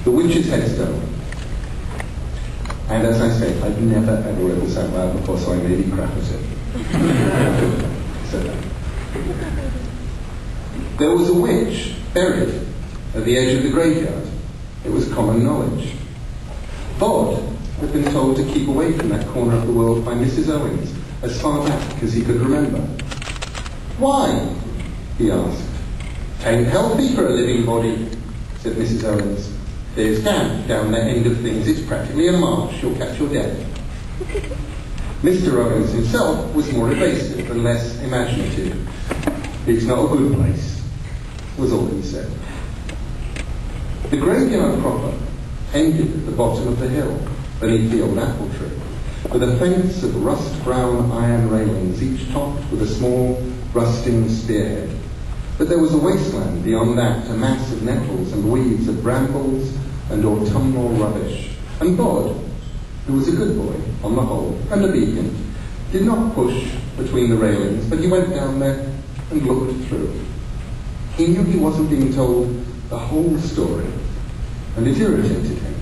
The Witch's Headstone. And as I say, I'd never ever read this out loud before, so I nearly crap at it. So, there was a witch buried at the edge of the graveyard. It was common knowledge. Bod had been told to keep away from that corner of the world by Mrs. Owens as far back as he could remember. Why? He asked. "'Tain't healthy for a living body," said Mrs. Owens. "There's camp down that end of things. It's practically a marsh. You'll catch your death." Mr. Owens himself was more evasive and less imaginative. "It's not a good place," was all he said. The graveyard proper ended at the bottom of the hill, beneath the old apple tree, with a fence of rust-brown iron railings, each topped with a small rusting spearhead. But there was a wasteland beyond that, a mass of nettles and weeds, of brambles and autumnal rubbish. And Bod, who was a good boy, on the whole, and obedient, did not push between the railings, but he went down there and looked through. He knew he wasn't being told the whole story, and it irritated him.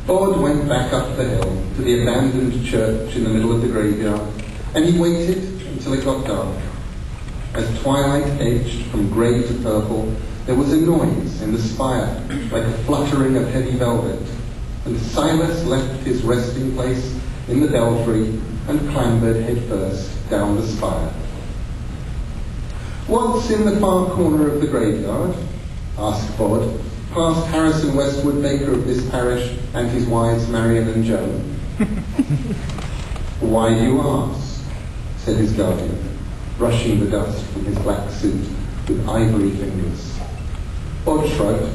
Bod went back up the hill to the abandoned church in the middle of the graveyard, and he waited until it got dark. As twilight edged from grey to purple, there was a noise in the spire, like a fluttering of heavy velvet, and Silas left his resting place in the belfry and clambered headfirst down the spire. "What's in the far corner of the graveyard?" asked Bod, past Harrison Westwood, baker of this parish, and his wives Marion and Joan. "Why do you ask?" said his guardian, brushing the dust from his black suit with ivory fingers. Bod shrugged.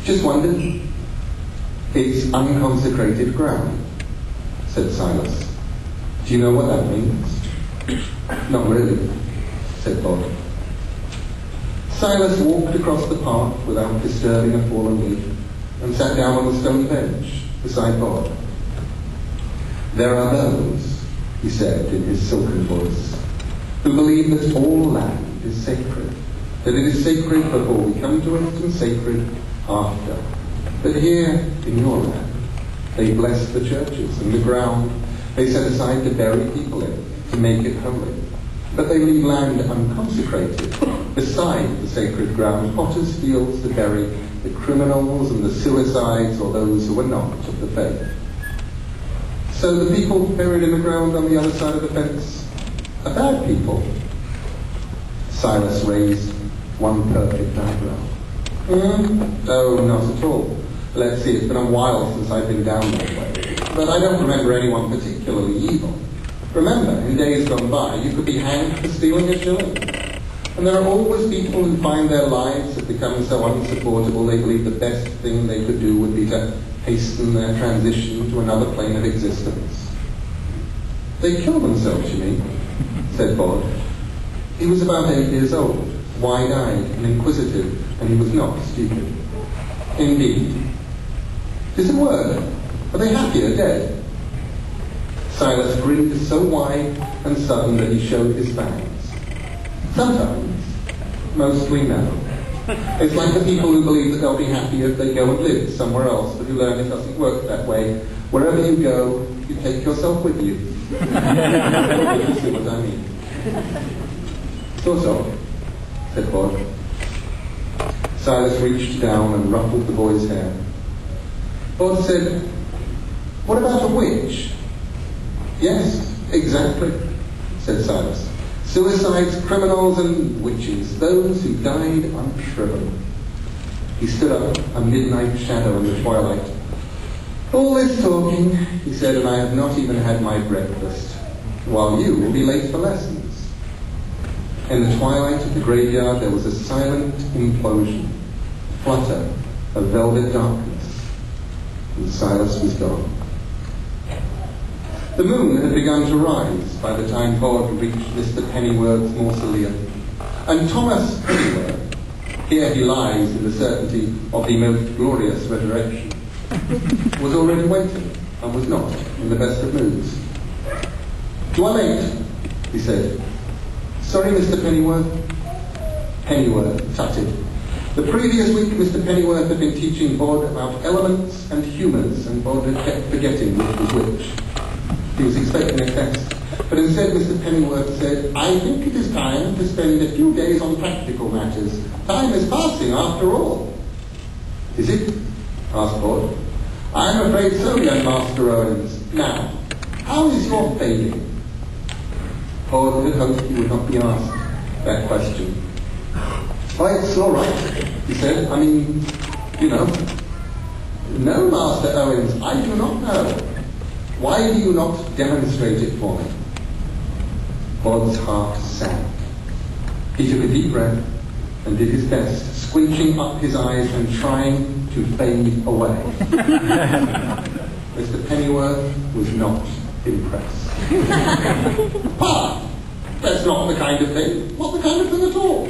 "Just wondered." "It's unconsecrated ground," said Silas. "Do you know what that means?" "Not really," said Bod. Silas walked across the park without disturbing a fallen leaf and sat down on the stone bench beside Bod. "There are those," he said in his silken voice, "who believe that all land is sacred, that it is sacred before we come to it and sacred after. But here in your land, they bless the churches and the ground they set aside to bury people in, to make it holy. But they leave land unconsecrated beside the sacred ground, potter's fields to bury the criminals and the suicides or those who are not of the faith. So the people buried in the ground on the other side of the fence are bad people." Silas raised one perfect eyebrow. "Oh, not at all. Let's see, it's been a while since I've been down that way. But I don't remember anyone particularly evil. Remember, in days gone by, you could be hanged for stealing a shilling. And there are always people who find their lives have become so unsupportable they believe the best thing they could do would be to hasten their transition to another plane of existence." "They kill themselves, you mean?" said Bod. He was about 8 years old, wide-eyed and inquisitive, and he was not stupid. "Indeed." "Does it work? Are they happier dead?" Silas grinned so wide and sudden that he showed his fangs. "Sometimes. Mostly no. It's like the people who believe that they'll be happier if they go and live somewhere else, but who learn it doesn't work that way. Wherever you go, you take yourself with you." You see what I mean? "Sort of," said Bod. Silas reached down and ruffled the boy's hair. Bod said, "What about a witch?" "Yes, exactly," said Silas. "Suicides, criminals, and witches, those who died unshriven." He stood up, a midnight shadow in the twilight. "All this talking," he said, "and I have not even had my breakfast, while you will be late for lessons." In the twilight of the graveyard there was a silent implosion, a flutter of velvet darkness, and Silas was gone. The moon had begun to rise by the time Bod reached Mr. Pennyworth's mausoleum, and Thomas Pennyworth, here he lies in the certainty of the most glorious resurrection, was already waiting and was not in the best of moods. "You are late," he said. "Sorry, Mr. Pennyworth." Pennyworth tutted. The previous week, Mr. Pennyworth had been teaching Bod about elements and humours, and Bod had kept forgetting which was which. He was expecting a test, but instead Mr. Pennyworth said, "I think it is time to spend a few days on practical matters. Time is passing after all." "Is it?" asked Bod. "I'm afraid so, young Master Owens. Now, how is your fading?" Bod had hoped he would not be asked that question. "Why, it's all right," he said. "I mean, you know." "No, Master Owens, I do not know. Why do you not demonstrate it for me?" Bod's heart sank. He took a deep breath and did his best, squinching up his eyes and trying to fade away. Mr. Pennyworth was not impressed. "Pa! That's not the kind of thing. Not the kind of thing at all.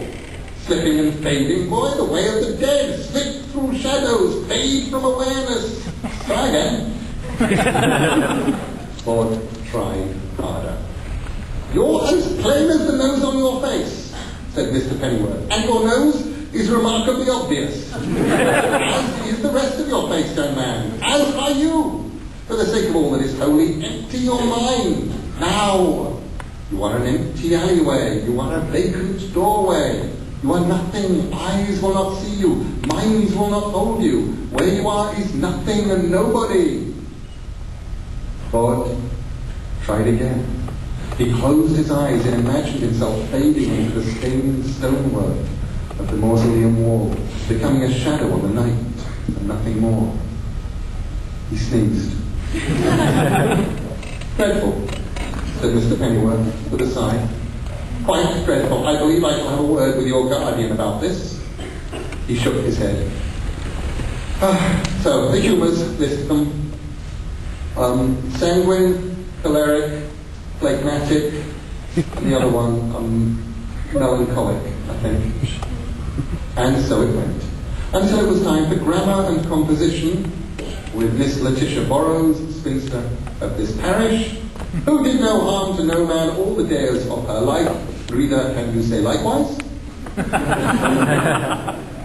Slipping and fading, boy, the way of the dead. Slip through shadows, fade from awareness. Try again." Bod tried harder. "You're as plain as the nose on your face," said Mr. Pennyworth, "and your nose is remarkably obvious. As is the rest of your face, young man. As are you. For the sake of all that is holy, empty your mind. Now. You are an empty alleyway. You are a vacant doorway. You are nothing. Eyes will not see you. Minds will not hold you. Where you are is nothing and nobody." Bod tried again. He closed his eyes and imagined himself fading into the stained stonework of the mausoleum wall, becoming a shadow on the night and nothing more. He sneezed. "Dreadful," said Mr. Pennyworth with a sigh. "Quite dreadful. I believe I shall have a word with your guardian about this." He shook his head. So, the humours, list them. Sanguine, choleric, phlegmatic, and the other one, melancholic, I think. And so it went. Until it was time for grammar and composition, with Miss Letitia Borrows, spinster of this parish, who did no harm to no man all the days of her life. Reader, can you say likewise?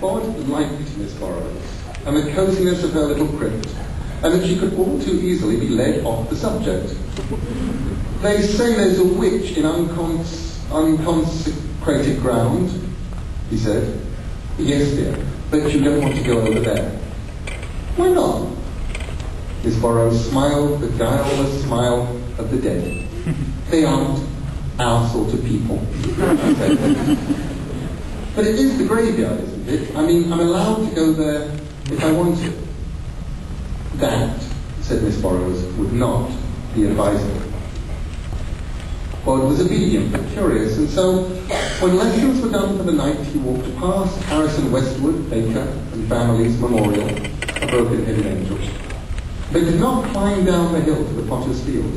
Bod liked Miss Borrows, and the coziness of her little crypt, and that she could all too easily be led off the subject. "They say there's a witch in unconsecrated ground," he said. "Yes, dear, but you don't want to go over there." "Why not?" Miss Borrows smiled the guileless smile of the dead. "They aren't our sort of people." "But it is the graveyard, isn't it? I mean, I'm allowed to go there if I want to." "That," said Miss Borrows, "would not be advisable." Bod was obedient but curious, and so, when lessons were done for the night, he walked past Harrison Westwood, Baker, and family's memorial, a broken-headed angel. They did not climb down the hill to the Potter's Field.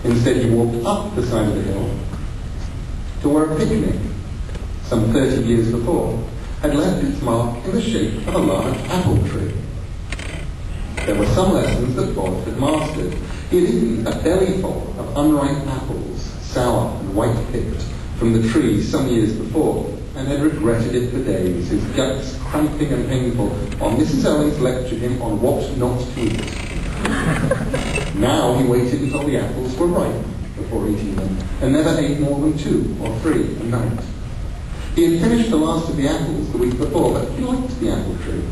Instead, he walked up the side of the hill to where a picnic, some 30 years before, had left its mark in the shape of a large apple tree. There were some lessons that Bod had mastered. He had eaten a bellyful of unripe apples, sour and white-picked, from the tree some years before, and had regretted it for days, his guts cramping and painful, while Mrs. Owens lectured him on what not to eat. Now he waited until the apples were ripe before eating them, and never ate more than 2 or 3 a night. He had finished the last of the apples the week before, but he liked the apple tree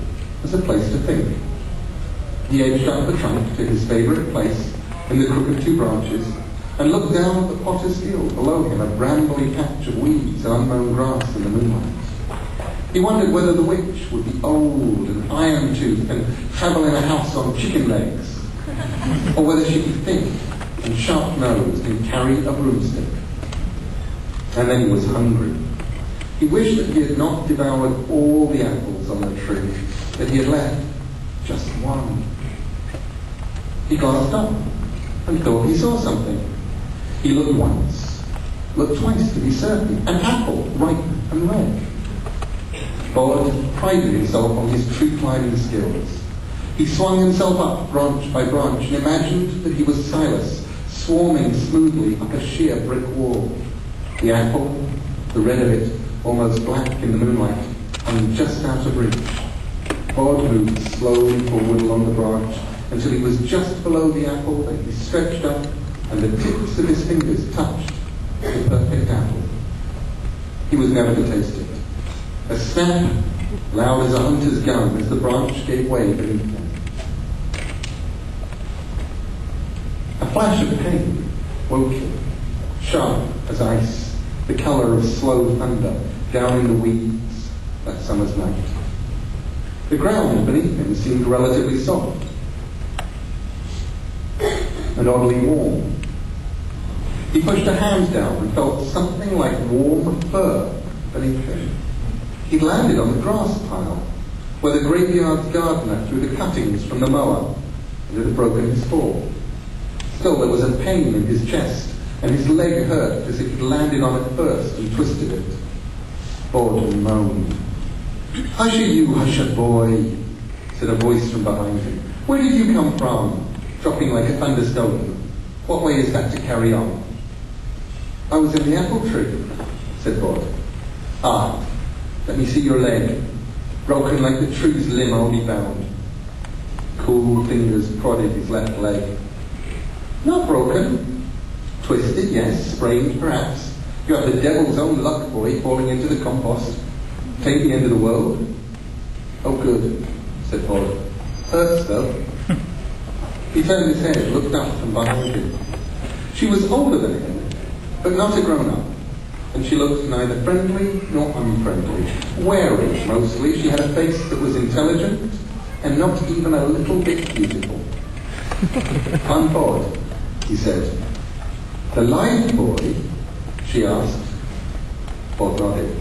as a place to think. He edged up the trunk to his favourite place in the crook of 2 branches, and looked down at the Potter's Field below him, a brambly patch of weeds and unmown grass in the moonlight. He wondered whether the witch would be old and iron-toothed and travel in a house on chicken legs, or whether she'd be thick and sharp-nosed and carry a broomstick. And then he was hungry. He wished that he had not devoured all the apples on the tree, that he had left just one. He glanced up and thought he saw something. He looked once, looked twice to be certain, an apple, ripe and red. Bod prided himself on his tree-climbing skills. He swung himself up branch by branch and imagined that he was Silas, swarming smoothly up a sheer brick wall. The apple, the red of it, almost black in the moonlight, and just out of reach. Bod moved slowly forward along the branch until he was just below the apple, then he stretched up and the tips of his fingers touched the perfect apple. He was never to taste it. A snap, loud as a hunter's gun, as the branch gave way beneath him. A flash of pain woke him, sharp as ice, the colour of slow thunder down in the weeds that summer's night. The ground beneath him seemed relatively soft and oddly warm. He pushed a hand down and felt something like warm fur beneath him. He'd landed on the grass pile, where the graveyard gardener threw the cuttings from the mower, and it had broken his fall. Still, there was a pain in his chest, and his leg hurt as if he'd landed on it first and twisted it. Bod moaned. "Hush you, hush boy," said a voice from behind him. "Where did you come from? Dropping like a thunderstone. What way is that to carry on?" "I was in the apple tree," said Bod. "Ah, let me see your leg. Broken like the tree's limb only bound." Cool fingers prodded his left leg. "Not broken. Twisted, yes. Sprained, perhaps. You have the devil's own luck, boy, falling into the compost. Tain't the end of the world." "Oh, good," said Bod. "Hurts, though." He turned his head, looked up from behind him. She was older than him, but not a grown-up, and she looked neither friendly nor unfriendly. Wary, mostly. She had a face that was intelligent and not even a little bit beautiful. "I'm Bod," he said. "The live boy?" she asked. Bod nodded.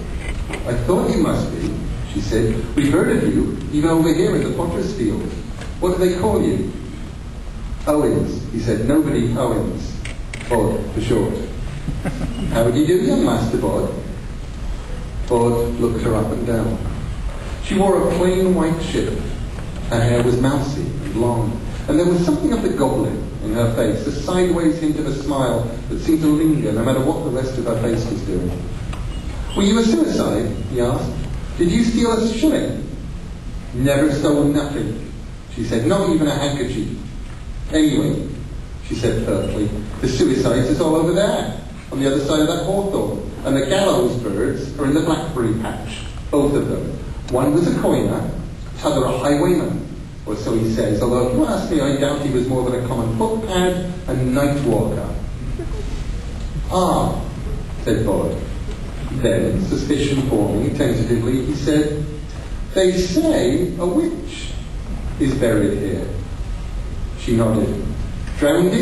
"I thought you must be," she said. "We've heard of you, even over here in the potter's field. What do they call you?" "Owens," he said. "Nobody Owens. Bod, for short." "How do you do, young Master Bod?" Bod looked her up and down. She wore a plain white shift. Her hair was mousy and long, and there was something of the goblin in her face, a sideways hint of a smile that seemed to linger no matter what the rest of her face was doing. "Were you a suicide?" he asked. "Did you steal a shilling?" "Never stole nothing," she said. "Not even a handkerchief. Anyway," she said pertly, "the suicides is all over there, on the other side of that hawthorn, and the gallows birds are in the blackberry patch, both of them. One was a coiner, t'other a highwayman, or so he says, although if you ask me, I doubt he was more than a common footpad and night walker." "Ah," said Bod. Then, suspicion forming tentatively, he said, "They say a witch is buried here." She nodded. "Drowned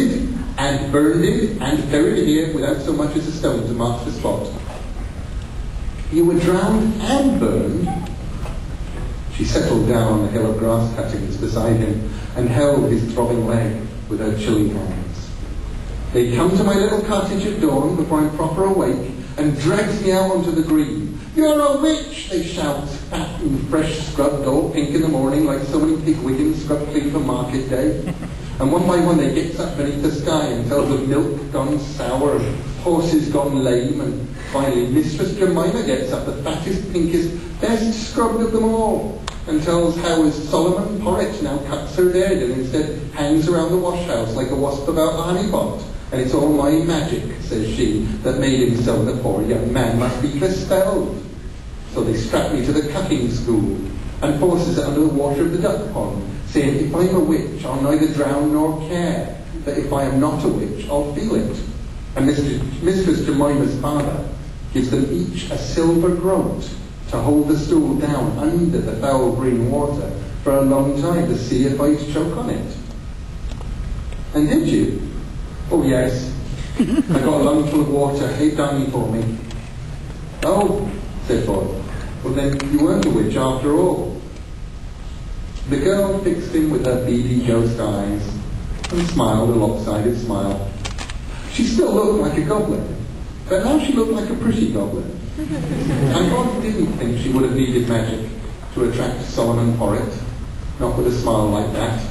and burned and buried here without so much as a stone to mark the spot." "You were drowned and burned?" She settled down on the hill of grass cuttings beside him and held his throbbing leg with her chilly hands. "They come to my little cottage at dawn before I'm proper awake and drags me out onto the green. 'You're a witch!' they shout, fat and fresh scrubbed, all pink in the morning like so many pig wiggins scrubbed clean for market day. And one by one they gets up beneath the sky and tells of milk gone sour and horses gone lame, and finally Mistress Jemima gets up, the fattest, pinkest, best scrubbed of them all, and tells how as Solomon Porridge now cuts her dead and instead hangs around the wash house like a wasp about a honey pot. And it's all my magic," says she, "that made him so. The poor young man must be bespelled. So they strap me to the cutting school and forces it under the water of the duck pond, saying if I'm a witch, I'll neither drown nor care, that if I am not a witch, I'll feel it. And Mistress Jemima's father gives them each a silver groat to hold the stool down under the foul green water for a long time to see if I'd choke on it." "And did you?" "Oh, yes. I got a lungful of water heaped on me for me." "Oh," said Bod. "Well, then you weren't a witch after all." The girl fixed him with her beady ghost eyes and smiled a lopsided smile. She still looked like a goblin, but now she looked like a pretty goblin. And Bod didn't think she would have needed magic to attract Solomon Porritt, not with a smile like that.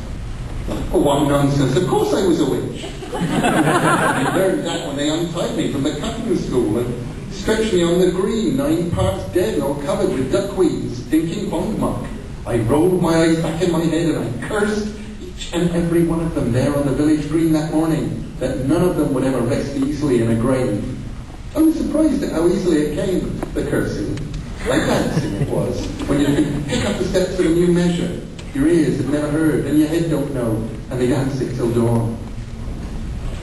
"Oh, what nonsense! Of course I was a witch. I learned that when they untied me from the cutting school, and stretched me on the green, 9 parts dead and all covered with duckweed, stinking pond muck. I rolled my eyes back in my head and I cursed each and every one of them there on the village green that morning, that none of them would ever rest easily in a grave. I was surprised at how easily it came, the cursing. Like dancing it was, when you could pick up the steps of a new measure. Your ears had never heard, and your head don't know, and they dance it till dawn.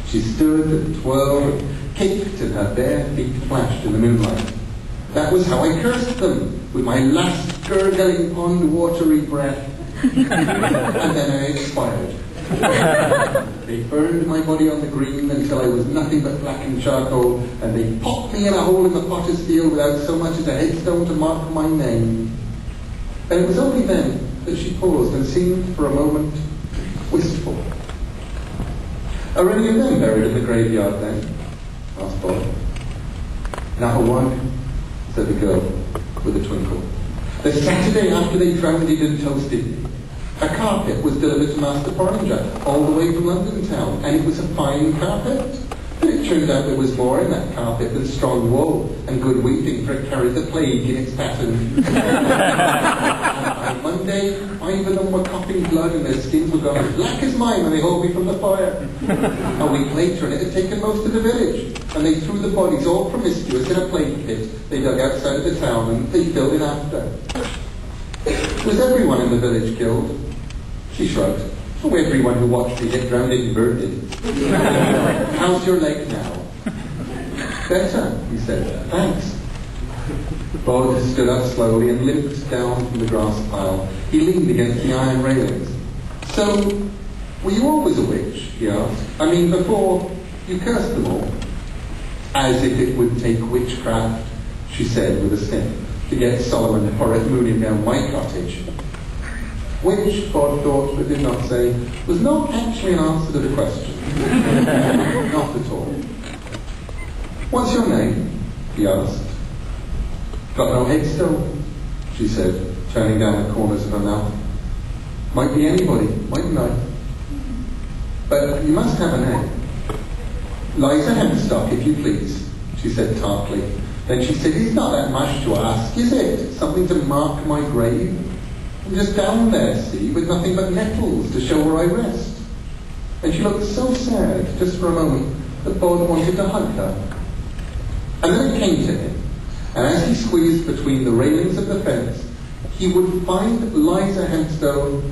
She stood and twirled, kicked, and her bare feet flashed in the moonlight. That was how I cursed them, with my last gurgling pond-watery breath. And then I expired. They burned my body on the green until I was nothing but blackened charcoal, and they popped me in a hole in the potter's field without so much as a headstone to mark my name. And it was only then that she paused and seemed for a moment wistful. "Are any of them buried in the graveyard then?" asked Bob. "Not a one," said the girl with a twinkle. "The Saturday after they drowned it and toasted me, a carpet was delivered to Master Porringer all the way from London town, and it was a fine carpet. But it turned out there was more in that carpet than strong wool and good weaving, for it carried the plague in its pattern. On Monday, 5 of them were coughing blood and their skins were gone as black as mine when they hauled me from the fire. A week later, and it had taken most of the village, and they threw the bodies all promiscuous in a plague pit they dug outside of the town, and they filled it after. Was everyone in the village killed?" She shrugged. "Oh, everyone who watched me get drowned inverted. How's your leg now?" "Better," he said. "Thanks." Bod stood up slowly and limped down from the grass pile. He leaned against the iron railings. "So, were you always a witch?" he asked. "I mean, before you cursed them all?" "As if it would take witchcraft," she said with a sniff, "to get Solomon Horreth mooning down my cottage." Which, Bod thought but did not say, was not actually an answer to the question. Not at all. "What's your name?" he asked. "Got no headstone," she said, turning down the corners of her mouth. "Might be anybody, mightn't I? But you must have a name." "Liza Hempstock, if you please," she said tartly. Then she said, "It's not that much to ask, is it? Something to mark my grave? I'm just down there, see, with nothing but nettles to show where I rest." And she looked so sad, just for a moment, that Bod wanted to hug her. And then it came to him, and as he squeezed between the railings of the fence, he would find Liza Hempstock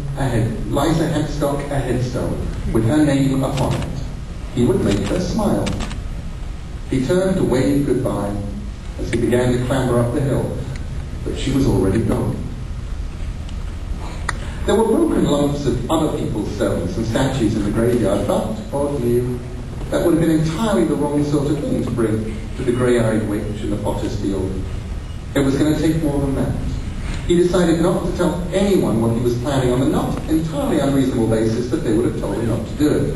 a headstone, with her name upon it. He would make her smile. He turned to wave goodbye as he began to clamber up the hill, but she was already gone. There were broken lumps of other people's stones and statues in the graveyard, but, Bod knew, that would have been entirely the wrong sort of thing to bring to the grey-eyed witch in the potter's field. It was going to take more than that. He decided not to tell anyone what he was planning on the not entirely unreasonable basis that they would have told him not to do it.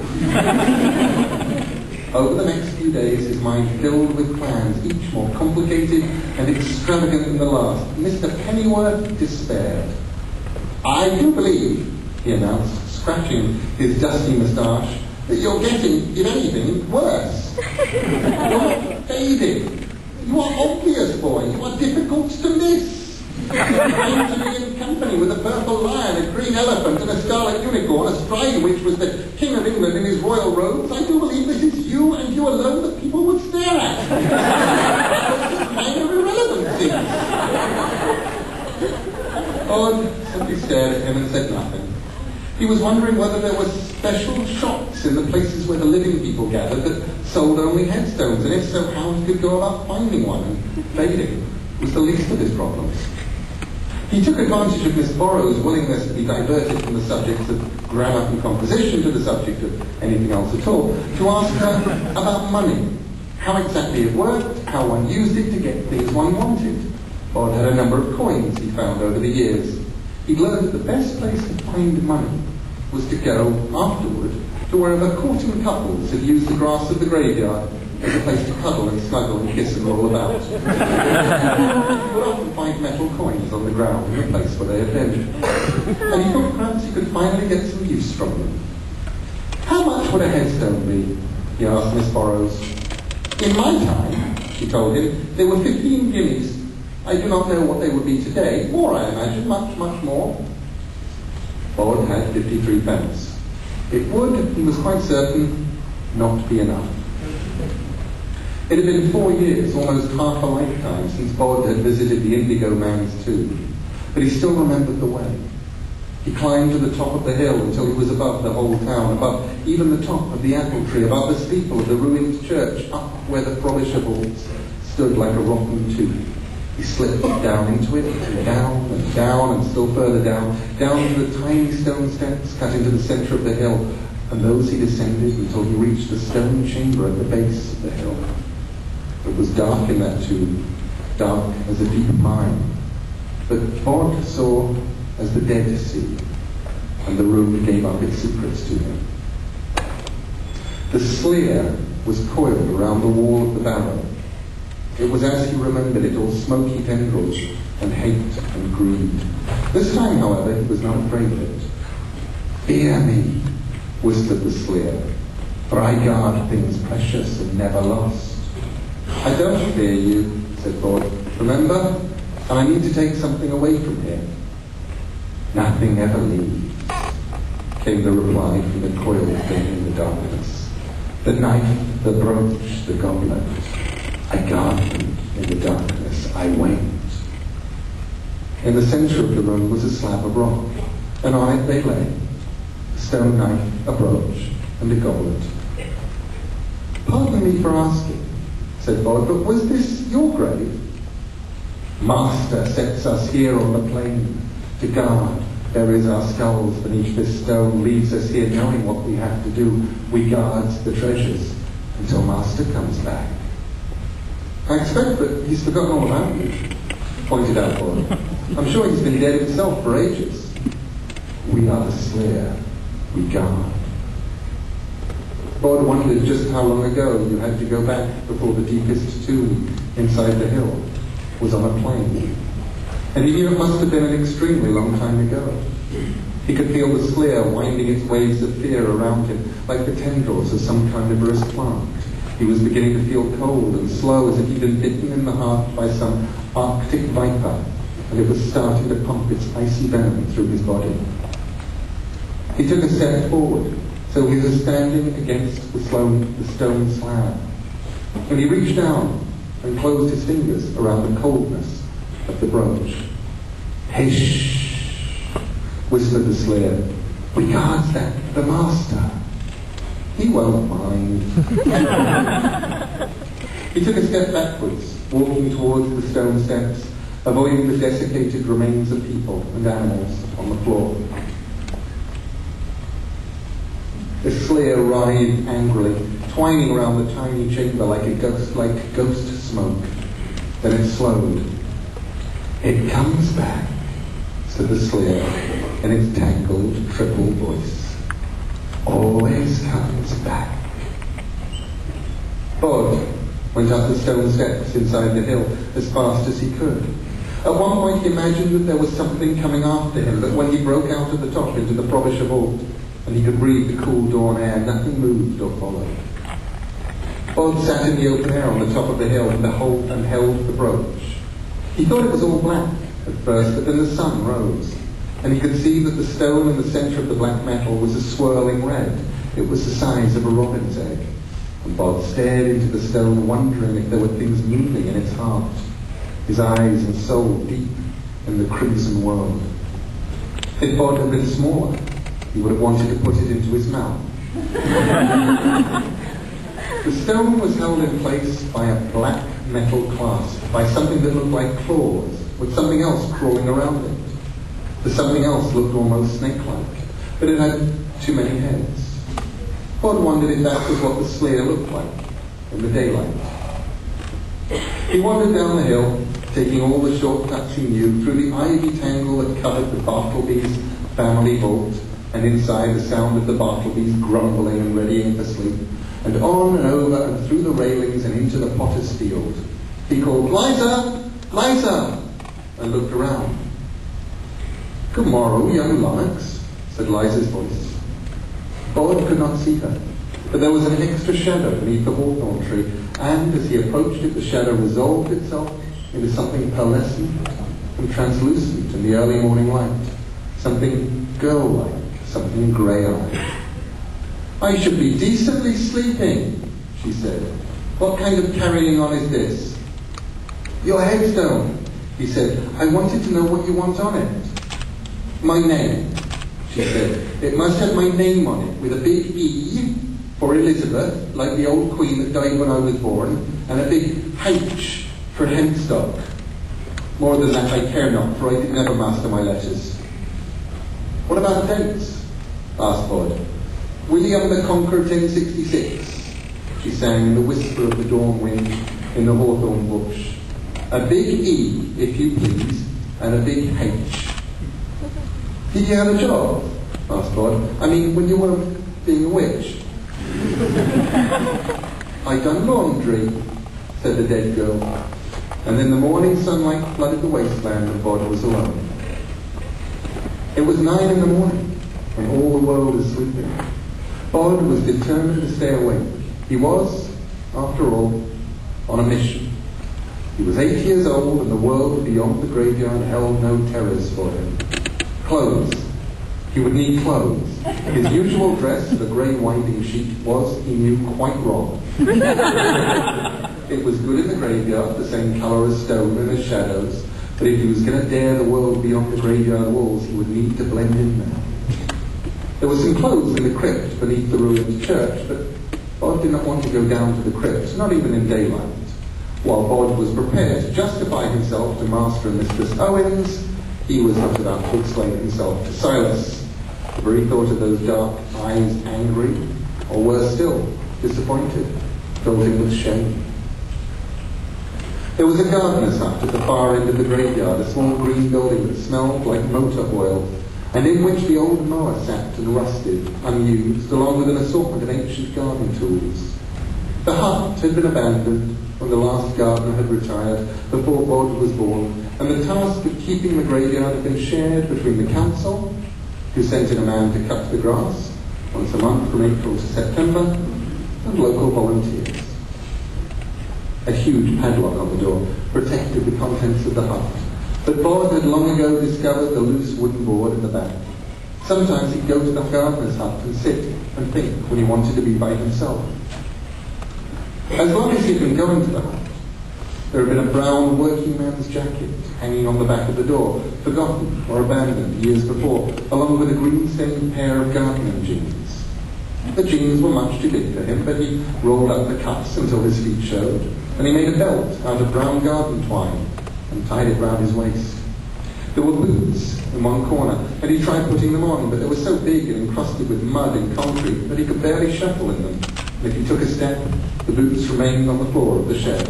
Over the next few days, his mind filled with plans, each more complicated and extravagant than the last. Mr. Pennyworth despaired. "I do believe," he announced, scratching his dusty moustache, "that you're getting, if anything, worse. You're fading. You are obvious, boy. You are difficult to miss. I'm to be in company with a purple lion, a green elephant, and a scarlet unicorn, astride which was the King of England in his royal robes. I do believe this is you and you alone that people would stare at. That's kind of irrelevant things." Bod simply stared at him and said nothing. He was wondering whether there were special shops in the places where the living people gathered that sold only headstones, and if so, how he could go about finding one, and fading was the least of his problems. He took advantage of Miss Borrow's willingness to be diverted from the subjects of grammar and composition to the subject of anything else at all, to ask her about money, how exactly it worked, how one used it to get things one wanted. Bod had a number of coins he found over the years. He'd learned that the best place to find money was to go afterward to wherever courting couples had used the grass of the graveyard as a place to cuddle and snuggle and kiss and roll about. You would often find metal coins on the ground in the place where they had been, and he thought perhaps he could finally get some use from them. "How much would a headstone be?" he asked Miss Borrows. "In my time," he told him. They were 15 guineas. I do not know what they would be today. More, I imagine, much, much more. Bod had 53 pence. It would, he was quite certain, not be enough. It had been 4 years, almost half a lifetime, since Bod had visited the Indigo Man's tomb, but he still remembered the way. He climbed to the top of the hill until he was above the whole town, above even the top of the apple tree, above the steeple of the ruined church, up where the Frobisher vault stood like a rotten tooth. He slipped down into it, and down, and still further down to the tiny stone steps cut into the centre of the hill, and those he descended until he reached the stone chamber at the base of the hill. It was dark in that tomb, dark as a deep mine, but Bod saw as the dead see, and the room gave up its secrets to him. The sleer was coiled around the wall of the barrow. It was as he remembered it, all smoky tendrils and hate and greed. This time, however, he was not afraid of it. "Fear me," whispered the sleer, "for I guard things precious and never lost." "I don't fear you," said Bod. "Remember, I need to take something away from here." "Nothing ever leaves," came the reply from the coiled thing in the darkness. "The knife, the brooch, the goblet, I guard them in the darkness, I wait." In the centre of the room was a slab of rock, and on it they lay, a stone knife, a brooch, and a goblet. "Pardon me for asking," said Bod, "but was this your grave?" "Master sets us here on the plain to guard, buries our skulls beneath this stone, leaves us here knowing what we have to do. We guard the treasures until Master comes back." "I expect that he's forgotten all about you," pointed out Bod. "I'm sure he's been dead himself for ages." "We are the slayer, we guard." Bod wondered just how long ago you had to go back before the deepest tomb inside the hill was on a plain. And he knew it must have been an extremely long time ago. He could feel the sleer winding its waves of fear around him like the tendrils of some carnivorous plant. He was beginning to feel cold and slow, as if he'd been bitten in the heart by some arctic viper, and it was starting to pump its icy venom through his body. He took a step forward, so he was standing against the stone slab. And he reached down and closed his fingers around the coldness of the brooch. "Hish," whispered the slayer. "We guards that, the master. He won't mind." He took a step backwards, walking towards the stone steps, avoiding the desiccated remains of people and animals on the floor. The slayer writhed angrily, twining around the tiny chamber like ghost smoke. Then it slowed. "It comes back," said the slayer in its tangled triple voice. "Always comes back." Bod went up the stone steps inside the hill as fast as he could. At one point he imagined that there was something coming after him, that when he broke out at the top into the Frobisher vault and he could breathe the cool dawn air, nothing moved or followed. Bod sat in the open air on the top of the hill and held the brooch. He thought it was all black at first, but then the sun rose, and he could see that the stone in the centre of the black metal was a swirling red. It was the size of a robin's egg. And Bod stared into the stone, wondering if there were things moving in its heart, his eyes and soul deep in the crimson world. If Bod had been smaller, he would have wanted to put it into his mouth. The stone was held in place by a black metal clasp, by something that looked like claws, with something else crawling around it. The something else looked almost snake-like, but it had too many heads. Bod wondered if that was what the slayer looked like in the daylight. He wandered down the hill, taking all the shortcuts he knew, through the ivy tangle that covered the Bartleby's family vault, and inside the sound of the Bartlebys grumbling and readying for sleep, and on and over and through the railings and into the potter's field. He called, "Liza! Liza!" and looked around. "Good morrow, young Lennox," said Liza's voice. Bod could not see her. But there was an extra shadow beneath the hawthorn tree, and as he approached it, the shadow resolved itself into something pearlescent and translucent in the early morning light, something girl-like, something grey-eyed. "I should be decently sleeping," she said. "What kind of carrying on is this?" "Your headstone," he said. "I wanted to know what you want on it." "My name," she said. "It must have my name on it, with a big E for Elizabeth, like the old queen that died when I was born, and a big H for Headstone. More than that I care not, for I did never master my letters." "What about dates?" asked Bod. "William the Conqueror 1066, she sang in the whisper of the dawn wind in the hawthorn bush. "A big E, if you please, and a big H." "Did you have a job?" asked Bod. "I mean, when you weren't being a witch." "I done laundry," said the dead girl. And then the morning sunlight flooded the wasteland and Bod was alone. It was 9 in the morning, when all the world is sleeping. Bod was determined to stay awake. He was, after all, on a mission. He was 8 years old, and the world beyond the graveyard held no terrors for him. Clothes. He would need clothes. His usual dress, the grey winding sheet, was, he knew, quite wrong. It was good in the graveyard, the same colour as stone and as shadows, but if he was going to dare the world beyond the graveyard walls, he would need to blend in now. There were some clothes in the crypt beneath the ruined church, but Bod did not want to go down to the crypt, not even in daylight. While Bod was prepared to justify himself to Master and Mistress Owens, he was not about to explain himself to Silas. The very thought of those dark eyes, angry, or worse still, disappointed, filled him with shame. There was a gardener's hut at the far end of the graveyard, a small green building that smelled like motor oil, and in which the old mower sat and rusted, unused, along with an assortment of ancient garden tools. The hut had been abandoned when the last gardener had retired, before Bod was born, and the task of keeping the graveyard had been shared between the council, who sent in a man to cut the grass once a month from April to September, and local volunteers. A huge padlock on the door protected the contents of the hut, but Bod had long ago discovered the loose wooden board in the back. Sometimes he'd go to the gardener's hut and sit and think when he wanted to be by himself. As long as he'd been going to the hut, there had been a brown working man's jacket hanging on the back of the door, forgotten or abandoned years before, along with a green-stained pair of gardening jeans. The jeans were much too big for him, but he rolled up the cuffs until his feet showed, and he made a belt out of brown garden twine and tied it round his waist. There were boots in one corner, and he tried putting them on, but they were so big and encrusted with mud and concrete that he could barely shuffle in them. And if he took a step, the boots remained on the floor of the shed.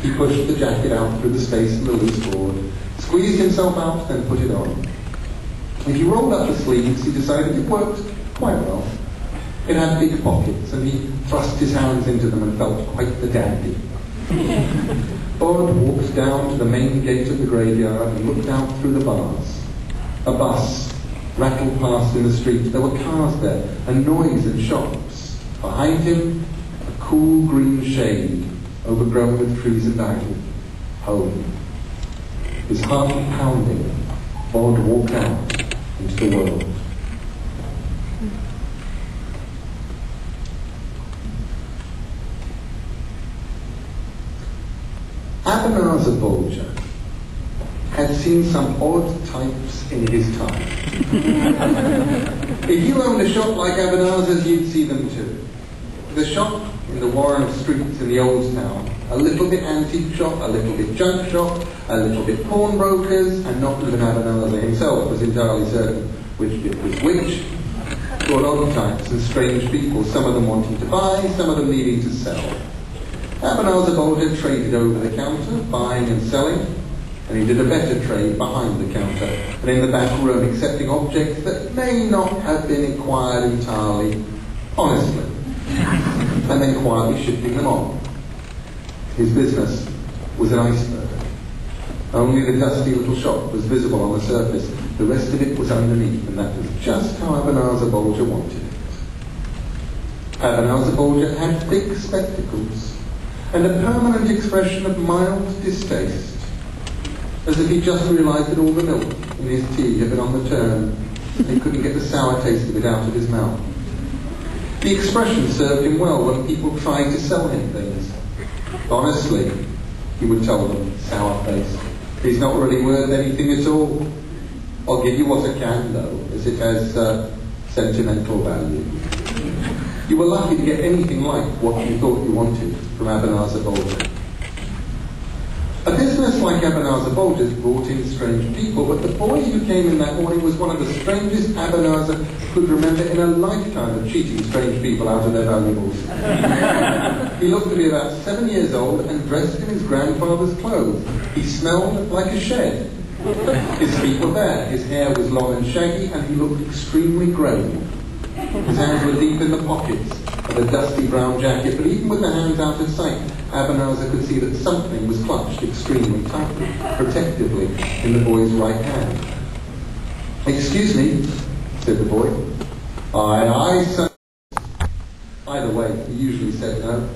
He pushed the jacket out through the space in the loose board, squeezed himself out, then put it on. If he rolled up the sleeves, he decided it worked quite well. It had big pockets, and he thrust his hands into them and felt quite the dandy. Bod walked down to the main gate of the graveyard and looked out through the bars. A bus rattled past in the street. There were cars there, and noise and shops. Behind him, a cool green shade, overgrown with trees and ivy. Home. His heart pounding, Bod walked out into the world. Ebenezer Bolger had seen some odd types in his time. If you owned a shop like Ebenezer's, you'd see them too. The shop in the warren of streets in the old town, a little bit antique shop, a little bit junk shop, a little bit pawnbrokers, and not even Ebenezer himself was entirely certain which bit was which. Brought odd types and strange people, some of them wanting to buy, some of them needing to sell. Ebenezer Bolger traded over the counter, buying and selling, and he did a better trade behind the counter and in the back room, accepting objects that may not have been acquired entirely honestly, and then quietly shifting them on. His business was an iceberg. Only the dusty little shop was visible on the surface. The rest of it was underneath, and that was just how Ebenezer Bolger wanted it. Ebenezer Bolger had thick spectacles and a permanent expression of mild distaste, as if he just realised that all the milk in his tea had been on the turn and he couldn't get the sour taste of it out of his mouth. The expression served him well when people tried to sell him things. Honestly, he would tell them, sour face, he's not really worth anything at all. I'll give you what I can, though, as it has sentimental value. You were lucky to get anything like what you thought you wanted from Ebenezer Bolger. A business like Ebenezer Bolger's brought in strange people, but the boy who came in that morning was one of the strangest Ebenezer could remember in a lifetime of cheating strange people out of their valuables. He looked to be about 7 years old and dressed in his grandfather's clothes. He smelled like a shed. His feet were bare, his hair was long and shaggy, and he looked extremely grave. His hands were deep in the pockets of a dusty brown jacket, but even with the hands out of sight, Ebenezer could see that something was clutched extremely tightly, protectively, in the boy's right hand. "Excuse me," said the boy. Aye, sir." Either way, he usually said no.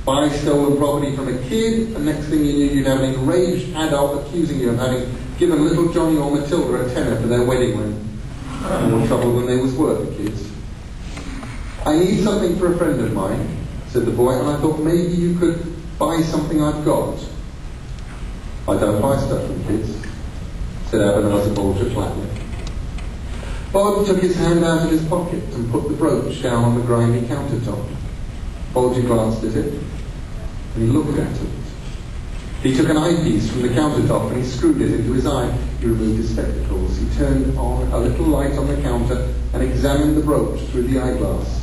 Buy stolen property from a kid, and next thing you knew, you'd have an enraged adult accusing you of having given little Johnny or Matilda a tenner for their wedding ring. More trouble than they was worth, the kids. "I need something for a friend of mine," said the boy, "and I thought maybe you could buy something I've got." "I don't buy stuff from kids," said Ebenezer Bolger flatly. Bob took his hand out of his pocket and put the brooch down on the grimy countertop. Bolger glanced at it, and he looked at it. He took an eyepiece from the countertop and he screwed it into his eye. He removed his spectacles. He turned on a little light on the counter and examined the brooch through the eyeglass.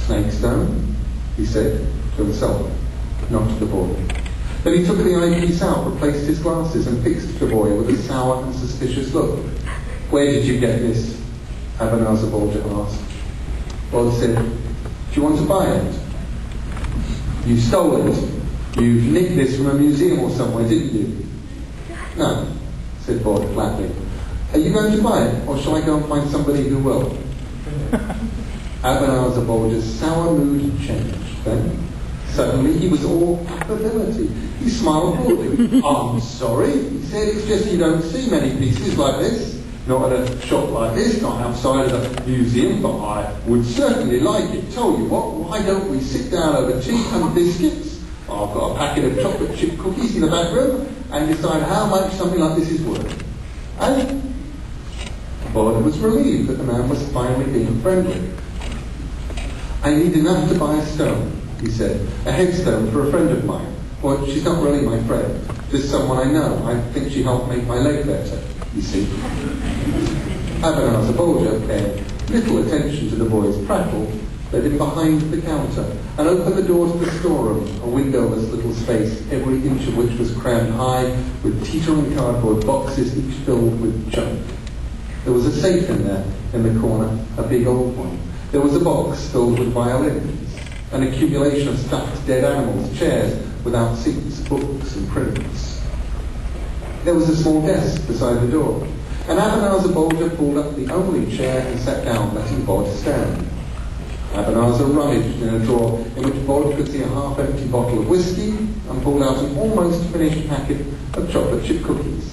"Snake stone," he said to himself, not to the boy. Then he took the eyepiece out, replaced his glasses, and fixed the boy with a sour and suspicious look. "Where did you get this?" Ebenezer Bolger asked. Bob said, "Do you want to buy it?" "You stole it. You nicked this from a museum or somewhere, didn't you?" "No," said Bob flatly. "Are you going to buy it, or shall I go and find somebody who will?" Ebenezer Bolger's sour mood changed. Then, suddenly, he was all affability. He smiled broadly. "I'm sorry," he said, "it's just you don't see many pieces like this. Not at a shop like this, not outside of a museum, but I would certainly like it. Tell you what, why don't we sit down over tea and biscuits? I've got a packet of chocolate chip cookies in the back room and decide how much something like this is worth." And Bob was relieved that the man was finally being friendly. "I need enough to buy a stone," he said, "a headstone for a friend of mine. Well, she's not really my friend, just someone I know. I think she helped make my leg better, you see." Ebenezer Bolger, paying little attention to the boy's prattle, led him behind the counter and opened the door to the storeroom, a windowless little space, every inch of which was crammed high with teetering cardboard boxes, each filled with junk. There was a safe in there, in the corner, a big old one. There was a box filled with violins, an accumulation of stuffed dead animals, chairs without seats, books and prints. There was a small desk beside the door, and Ebenezer Bolger pulled up the only chair and sat down, letting Bod stand. Ebenezer rummaged in a drawer in which Bod could see a half-empty bottle of whiskey and pulled out an almost finished packet of chocolate chip cookies,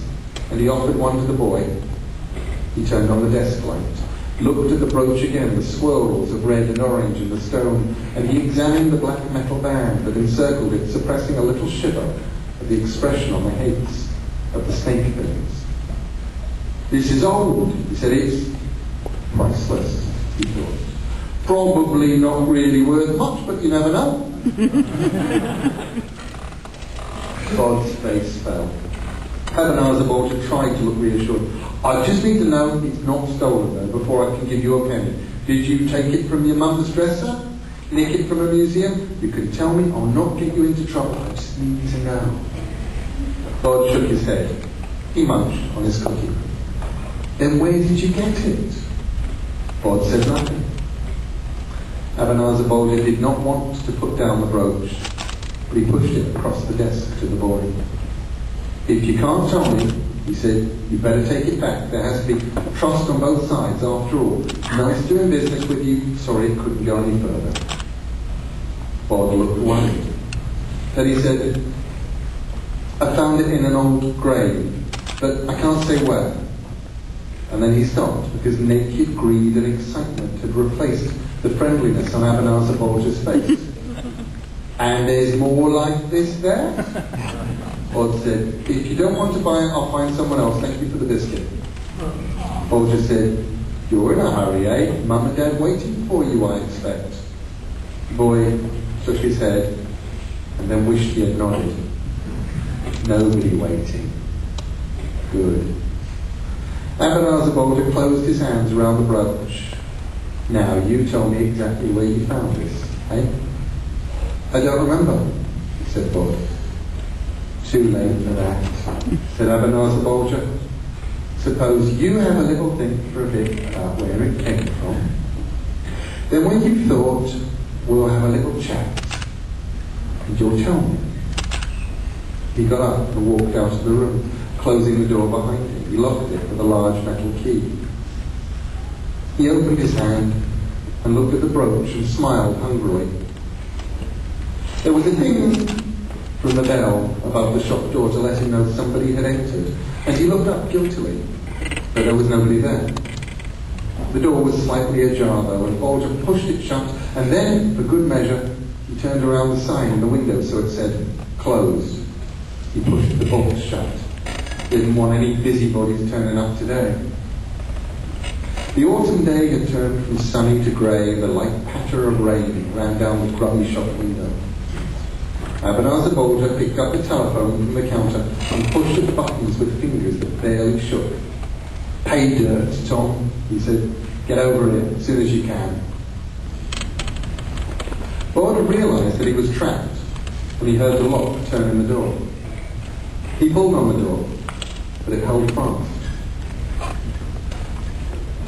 and he offered one to the boy. He turned on the desk light, looked at the brooch again, the swirls of red and orange in the stone, and he examined the black metal band that encircled it, suppressing a little shiver at the expression on the heads of the snake fins. "This is old," he said. "It's priceless," he thought. "Probably not really worth much, but you never know." Bod's face fell. Ebenezer Bolger tried to look reassured. "I just need to know it's not stolen, though, before I can give you a penny. Did you take it from your mum's dresser? Nick it from a museum? You can tell me, I'll not get you into trouble. I just need to know." Bod shook his head. He munched on his cookie. "Then where did you get it?" Bod said nothing. Ebenezer Bolger did not want to put down the brooch, but he pushed it across the desk to the boy. "If you can't tell me, He said, you better take it back. There has to be trust on both sides after all. Nice doing business with you. Sorry it couldn't go any further. Bod looked worried. Then he said, I found it in an old grave, but I can't say where. And then he stopped because naked greed and excitement had replaced the friendliness on Abanazar Bolger's face. And there's more like this there? Bod said, if you don't want to buy it, I'll find someone else. Thank you for the biscuit. Bolger said, you're in a hurry, eh? Mum and Dad waiting for you, I expect. The boy shook his head and then wished he had nodded. Nobody waiting. Good. Abanazar Bolger closed his hands around the brooch. Now, you tell me exactly where you found this, eh? I don't remember, said Bod. Too late for that, said Abanazar Bolger. Suppose you have a little think for a bit about where it came from. Then when you've thought, we'll have a little chat, and you'll tell me. He got up and walked out of the room, closing the door behind him. He locked it with a large metal key. He opened his hand and looked at the brooch and smiled hungrily. There was a ding from the bell above the shop door to let him know somebody had entered, and he looked up guiltily, but there was nobody there. The door was slightly ajar though, and Bolger pushed it shut, and then, for good measure, he turned around the sign in the window so it said, closed. He pushed the bolt shut. Didn't want any busybodies turning up today. The autumn day had turned from sunny to grey, and the light patter of rain ran down the grubby shop window. Abanazar Bolger picked up the telephone from the counter and pushed at the buttons with fingers that barely shook. Pay dirt, Tom, he said. Get over it as soon as you can. Bolger realised that he was trapped when he heard the lock turn in the door. He pulled on the door, but it held fast.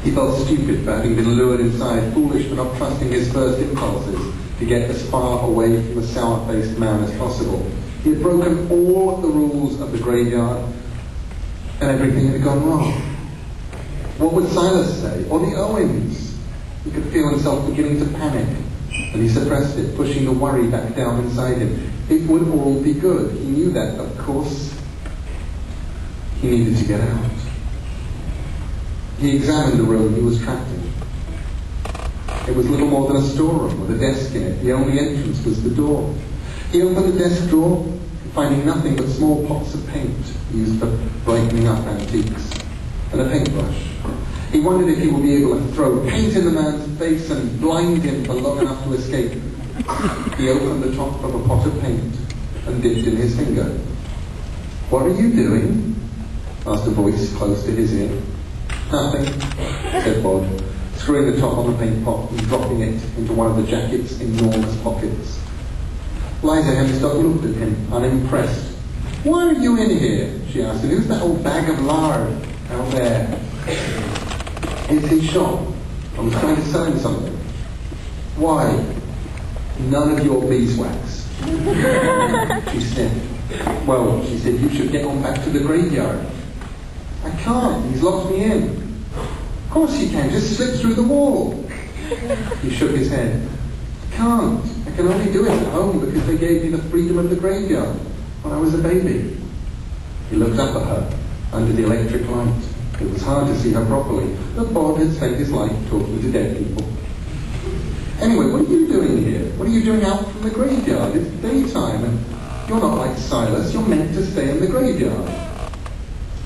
He felt stupid for having been lured inside, foolish for not trusting his first impulses to get as far away from the sour-faced man as possible. He had broken all of the rules of the graveyard, and everything had gone wrong. What would Silas say? Or the Owens? He could feel himself beginning to panic, and he suppressed it, pushing the worry back down inside him. It would all be good. He knew that, of course. He needed to get out. He examined the room he was trapped in. It was little more than a storeroom with a desk in it. The only entrance was the door. He opened the desk drawer, finding nothing but small pots of paint used for brightening up antiques, and a paintbrush. He wondered if he would be able to throw paint in the man's face and blind him for long enough to escape. He opened the top of a pot of paint and dipped in his finger. What are you doing? Asked a voice close to his ear. Nothing, said Bod, screwing the top on the paint pot and dropping it into one of the jacket's enormous pockets. Liza Headstone looked at him, unimpressed. Why are you in here? She asked. And who's that old bag of lard out there? It's his shop. I was trying to sell him something. Why? None of your beeswax. She said. Well, she said, you should get on back to the graveyard. I can't. He's locked me in. Of course you can. Just slip through the wall. He shook his head. I can't. I can only do it at home because they gave me the freedom of the graveyard when I was a baby. He looked up at her under the electric light. It was hard to see her properly, but Bod had spent his life talking to dead people. Anyway, what are you doing here? What are you doing out from the graveyard? It's daytime, and you're not like Silas. You're meant to stay in the graveyard.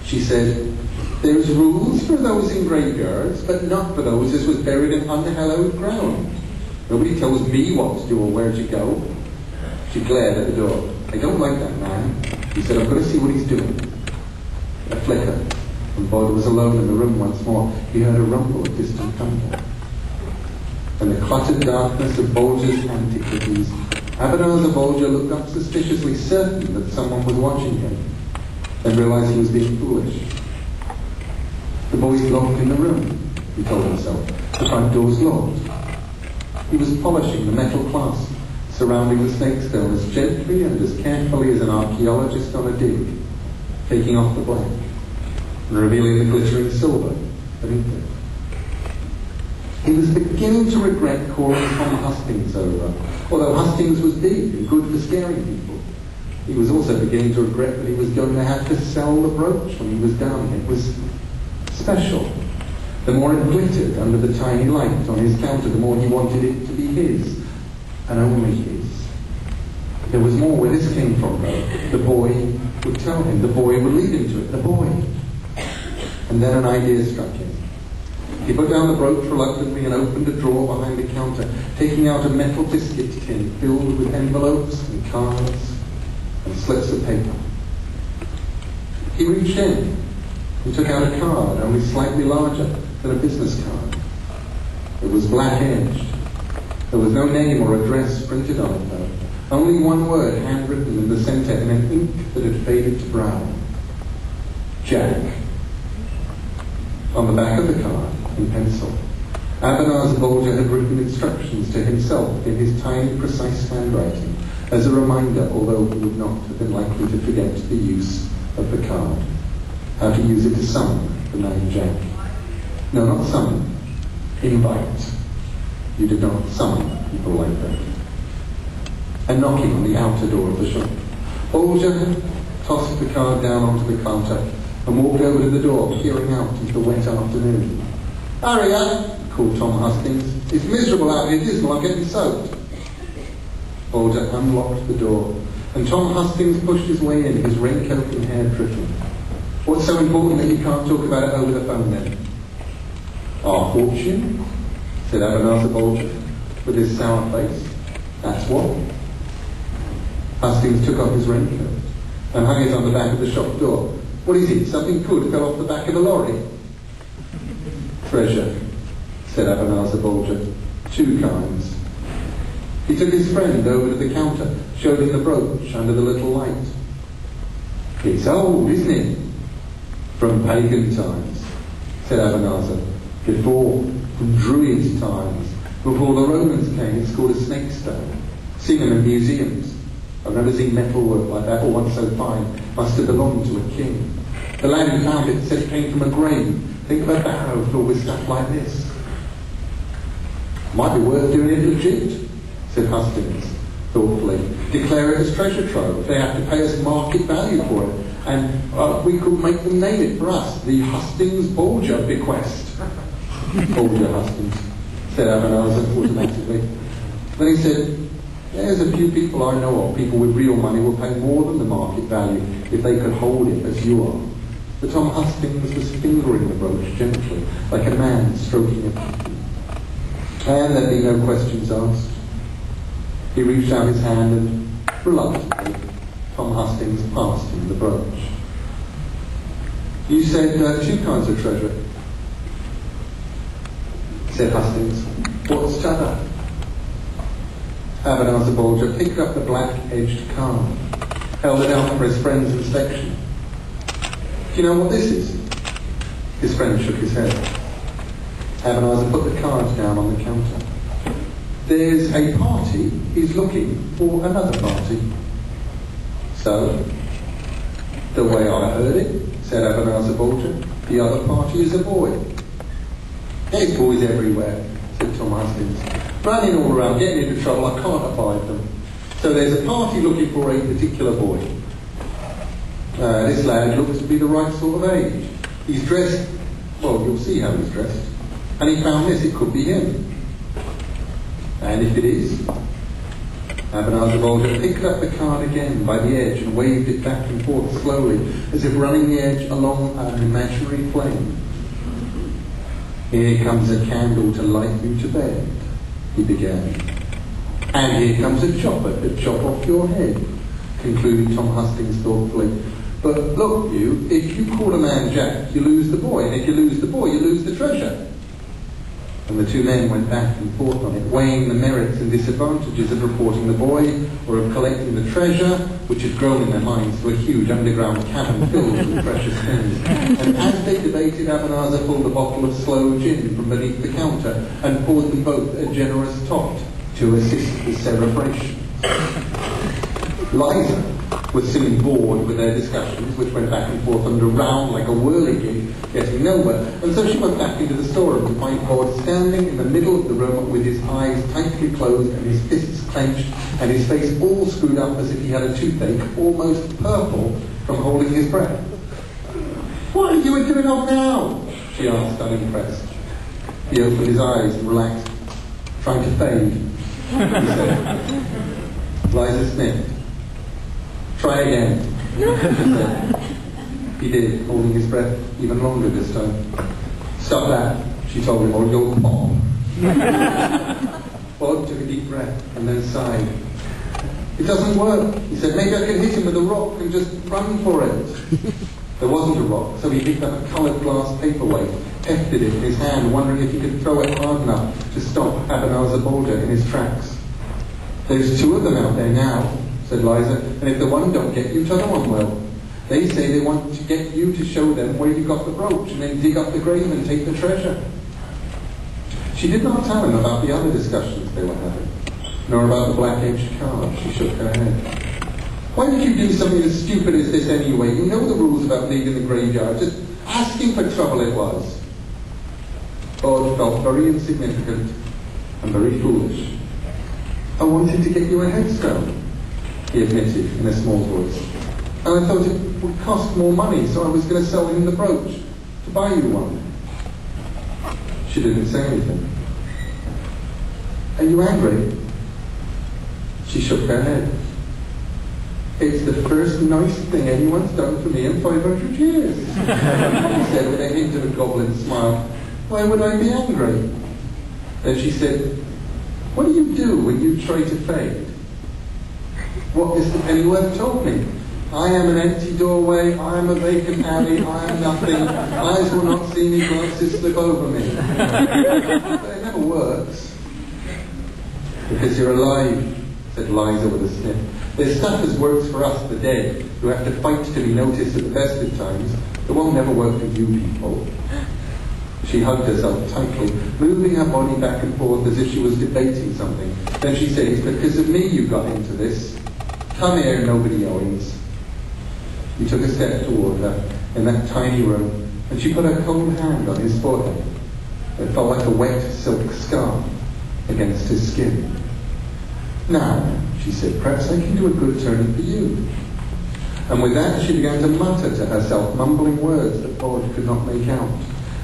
She said, there's rules for those in graveyards, but not for those as was buried in unhallowed ground. Nobody tells me what to do or where to go. She glared at the door. I don't like that man. He said, I'm going to see what he's doing. A flicker. When Bod was alone in the room once more, he heard a rumble of distant thunder. In the cluttered darkness of Bolger's antiquities, Abanazar Bolger looked up suspiciously, certain that someone was watching him, then realized he was being foolish. The boy's locked in the room, he told himself. The front door's locked. He was polishing the metal clasp surrounding the snakestone as gently and as carefully as an archaeologist on a dig, taking off the blank. and revealing the glittering silver beneath it. He was beginning to regret calling Tom Hustings over, although Hustings was big and good for scaring people. He was also beginning to regret that he was going to have to sell the brooch when he was done. It was special. The more it glittered under the tiny light on his counter, the more he wanted it to be his, and only his. There was more where this came from, though. The boy would tell him. The boy would lead him to it. The boy. And then an idea struck him. He put down the brooch reluctantly and opened a drawer behind the counter, taking out a metal biscuit tin filled with envelopes and cards and slips of paper. He reached in and took out a card only slightly larger than a business card. It was black-edged. There was no name or address printed on it, though. Only one word handwritten in the centre in an ink that had faded to brown. Jack. On the back of the card, in pencil, Abanazar Bolger had written instructions to himself in his tiny, precise handwriting, as a reminder, although he would not have been likely to forget the use of the card. How to use it to summon the name Jack. No, not summon. Invite. You did not summon people like that. And knocking on the outer door of the shop. Bolger tossed the card down onto the counter and walked over to the door, peering out into the wet afternoon. "Hurry up," called Tom Hustings. "It's miserable out here, dismal, I'm getting soaked." Bolger unlocked the door, and Tom Hustings pushed his way in, his raincoat and hair dripping. "What's so important that you can't talk about it over the phone then?" "Our fortune," said Abanazar Bolger, with his sour face. "That's what." Hustings took off his raincoat and hung it on the back of the shop door. "What is it? Something good fell off the back of the lorry?" "Treasure," said Abanazar Bolger. "Two kinds." He took his friend over to the counter, showed him the brooch under the little light. "It's old, isn't it?" "From pagan times," said Abanazar. "Before, from Druid times. Before the Romans came, it's called a snake stone. Seen them in museums. I've never seen metalwork like that, or one so fine. Must have belonged to a king. The lad who found it said it came from a grave. Think of a barrow filled with stuff like this." "Might be worth doing it legit," said Hustings, thoughtfully. "Declare it as treasure trove. They have to pay us market value for it. And we could make them name it for us. The Hustings Bolger bequest." "Bolger Hustings," said Abanazar automatically. Then he said, "There's a few people I know of. People with real money will pay more than the market value if they could hold it as you are." But Tom Hustings was fingering the brooch gently, like a man stroking a puppy. And there'd be no questions asked. He reached out his hand and, reluctantly, Tom Hustings passed him the brooch. "You said two kinds of treasure," said Hustings. "What's t'other?" Abanazar Bolger picked up the black-edged card, held it out for his friend's inspection. "Do you know what this is?" His friend shook his head. Abanazar put the card down on the counter. "There's a party is looking for another party." "So?" "The way I heard it," said Abanazar Bolger, "the other party is a boy." "There's boys everywhere," said Tom Hustings. "Running all around, getting into trouble, I can't abide them. So there's a party looking for a particular boy. This lad looks to be the right sort of age. He's dressed, well, you'll see how he's dressed. And he found this, it could be him. And if it is..." Abanazar Bolger picked up the card again by the edge and waved it back and forth slowly, as if running the edge along an imaginary flame. "Here comes a candle to light you to bed," he began. "And here comes a chopper to chop off your head," concluded Tom Hustings thoughtfully. "But look, if you call a man Jack, you lose the boy, and if you lose the boy, you lose the treasure." And the two men went back and forth on it, weighing the merits and disadvantages of reporting the boy or of collecting the treasure, which had grown in their minds to a huge underground cavern filled with precious things. And as they debated, Abanazar pulled a bottle of sloe gin from beneath the counter and poured them both a generous tot to assist the celebration. "Liza," was seeming bored with their discussions, which went back and forth and around like a whirligig, getting nowhere. And so she went back into the storeroom to find Bod standing in the middle of the room with his eyes tightly closed and his fists clenched and his face all screwed up as if he had a toothache, almost purple from holding his breath. "What are you doing off now?" she asked, unimpressed. He opened his eyes and relaxed. "Trying to fade," he said. Liza sniffed. "Try again," he said. He did, holding his breath even longer this time. "Stop that," she told him, "or you'll pop." Bod took a deep breath and then sighed. "It doesn't work," he said. "Maybe I can hit him with a rock and just run for it." There wasn't a rock, so he picked up a coloured glass paperweight, hefted it in his hand, wondering if he could throw it hard enough to stop Abanazar Bolger in his tracks. "There's two of them out there now," said Liza, "and if the one don't get you, the other one will. They say they want to get you to show them where you got the brooch and then dig up the grave and take the treasure." She did not tell him about the other discussions they were having, nor about the black-edged card. She shook her head. "Why did you do something as stupid as this anyway? You know the rules about leaving the graveyard. Just asking for trouble it was." Bod felt very insignificant and very foolish. "I wanted to get you a headstone," he admitted in a small voice. "And I thought it would cost more money, so I was going to sell him the brooch to buy you one." She didn't say anything. "Are you angry?" She shook her head. "It's the first nice thing anyone's done for me in 500 years, he said with a hint of a goblin smile. "Why would I be angry?" Then she said, "What do you do when you try to fade?" "What Mr. Pennyworth told me. I am an empty doorway, I am a vacant alley, I am nothing. Eyes will not see me, glances slip over me." "But it never works." "Because you're alive," said Liza with a sniff. "There's stuff as works for us, the dead, who have to fight to be noticed at the best of times. It won't never work for you people." She hugged herself tightly, moving her body back and forth as if she was debating something. Then she said, "It's because of me you got into this. Come here, nobody owns." He took a step toward her in that tiny room, and she put her cold hand on his forehead. It felt like a wet silk scarf against his skin. "Now," she said, "perhaps I can do a good turn for you." And with that she began to mutter to herself, mumbling words that Bod could not make out.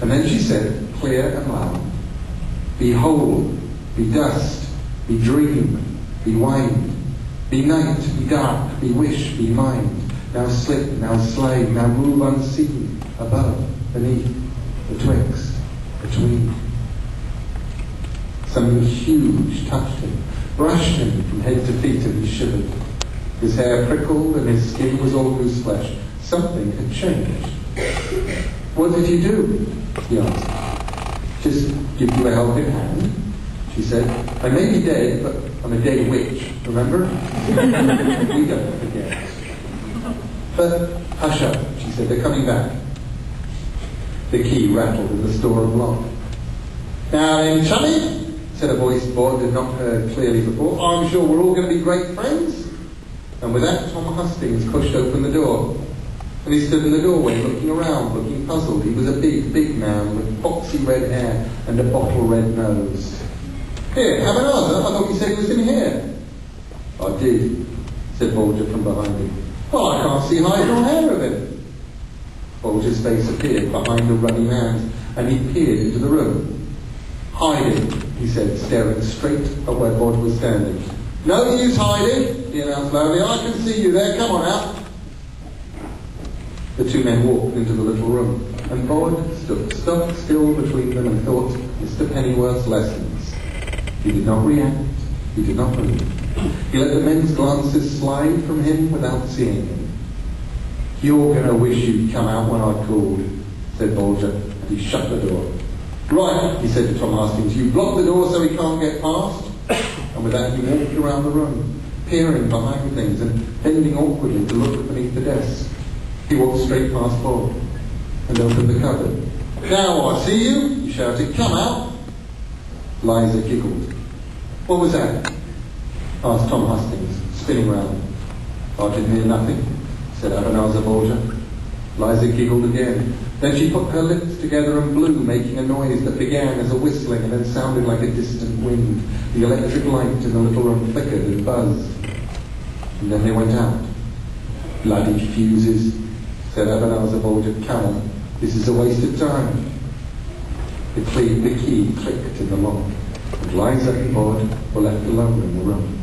And then she said, clear and loud, "Be whole, be dust, be dream, be wind, be night, be dark, be wish, be mind. Now slip, now slay, now move unseen, above, beneath, betwixt, between." Something huge touched him, brushed him from head to feet, and he shivered. His hair prickled and his skin was all loose flesh. Something had changed. "What did you do?" he asked. "Just give you a helping hand," she said. "I may be dead, but I'm a dead witch, remember? We don't forget." "But hush up," she said, "they're coming back." The key rattled in the storeroom lock. "Now then, chummy," said a voice Bod had not heard clearly before, "I'm sure we're all going to be great friends." And with that, Tom Hustings pushed open the door. And he stood in the doorway looking around, looking puzzled. He was a big, big man with foxy red hair and a bottle-red nose. "Here, have another. I thought you said he was in here." "I did," said Bolger from behind him. "Well, I can't see hide nor hair of him." Bolger's face appeared behind the ruddy man's, and he peered into the room. "Hiding," he said, staring straight at where Bod was standing. "No use hiding," he announced loudly. "I can see you there. Come on out." The two men walked into the little room, and Bod stood stock still between them and thought Mr. Pennyworth's lessons. He did not react. He did not move. He let the men's glances slide from him without seeing him. "You're going to wish you'd come out when I called," said Bolger, and he shut the door. "Right," he said to Tom Hastings, "you block the door so he can't get past." And with that he walked around the room, peering behind things and bending awkwardly to look beneath the desk. He walked straight past Bod and opened the cupboard. "Now I see you," he shouted. "Come out." Liza giggled. "What was that?" asked Tom Hastings, spinning round. I didn't hear nothing, said Abanazar Borgia. Liza giggled again. Then she put her lips together and blew, making a noise that began as a whistling and then sounded like a distant wind. The electric light in the little room flickered and buzzed. And then they went out. Bloody fuses, said Abanazar Borgia. Come on, this is a waste of time. The key clicked in the lock, and Liza and Bod were left alone in the room.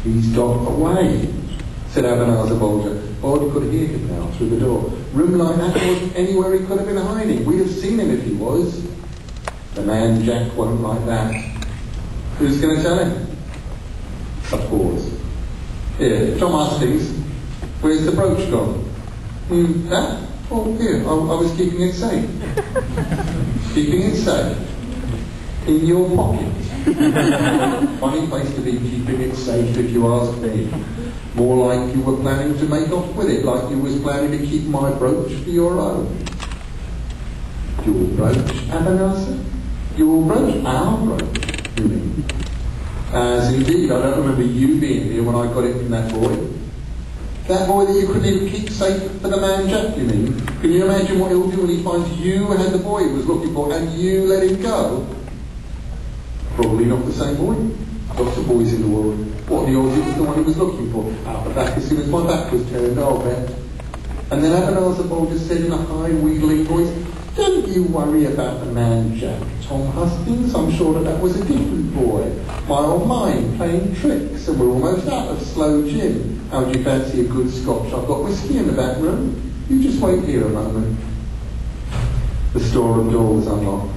He's got away, said Abanazar Borgia. Bod could hear him now through the door. Room like that wasn't anywhere he could have been hiding. We'd have seen him if he was. The man Jack won't like that. Who's going to tell him? A pause. Here, Tom Hastings, where's the brooch gone? That? Oh, here, I was keeping it safe. Keeping it safe? In your pocket? Funny place to be keeping it safe, if you ask me. More like you were planning to make off with it, like you was planning to keep my brooch for your own. Your brooch, Abanazar? Your brooch? Our brooch, you mean? As indeed, I don't remember you being here when I got it from that boy. That boy that you couldn't even keep safe for the man Jack, you mean? Can you imagine what he'll do when he finds you had the boy he was looking for and you let him go? Probably not the same boy. Lots of boys in the world. What the odds it was the one he was looking for? Out the back as soon as my back was turned, I'll bet. And then Abanazar Borgia said in a high, wheedling voice, don't you worry about the man Jack, Tom Hastings. I'm sure that was a different boy. My old mind playing tricks, and we're almost out of slow gin. How do you fancy a good scotch? I've got whiskey in the back room. You just wait here a moment. The storeroom door was unlocked,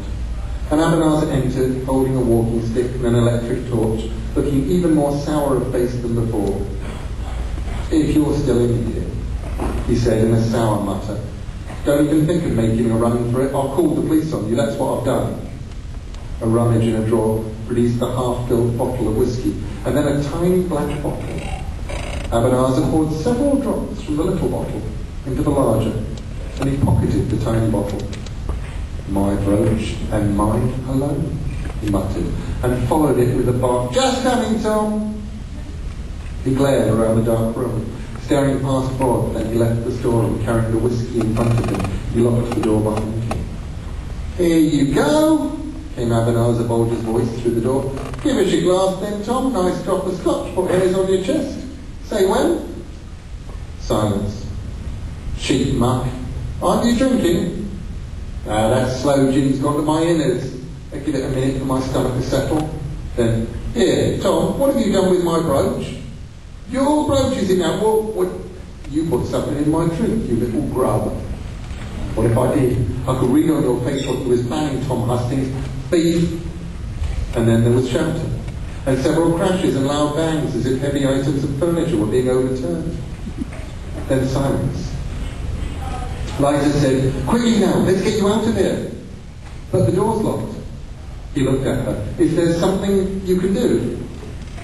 and Abanazar entered, holding a walking stick and an electric torch, looking even more sour of face than before. If you're still in here, he said in a sour mutter, don't even think of making a run for it. I'll call the police on you, that's what I've done. A rummage in a drawer produced the half-filled bottle of whiskey, and then a tiny black bottle. Abanazar poured several drops from the little bottle into the larger, and he pocketed the tiny bottle. My brooch and mine alone, he muttered, and followed it with a bark. Just coming, Tom! He glared around the dark room, staring past Bod, then he left the storeroom, carrying the whiskey in front of him. He locked the door behind him. Here you go, came Abanazar Borgia's voice through the door. Give us your glass then, Tom. Nice drop of scotch. Put hairs on your chest. Say when? Silence. Cheap muck. Aren't you drinking? That slow gin's gone to my innards. I give it a minute for my stomach to settle. Then, here, Tom, what have you done with my brooch? Your brooch is in that. What? You put something in my drink, you little grub. What if I did? I could read on your face what you was planning, Tom Hastings. Thief. And then there was shouting, and several crashes and loud bangs as if heavy items of furniture were being overturned. Then silence. Liza said, quickly now, let's get you out of here. But the door's locked. He looked at her. Is there something you can do?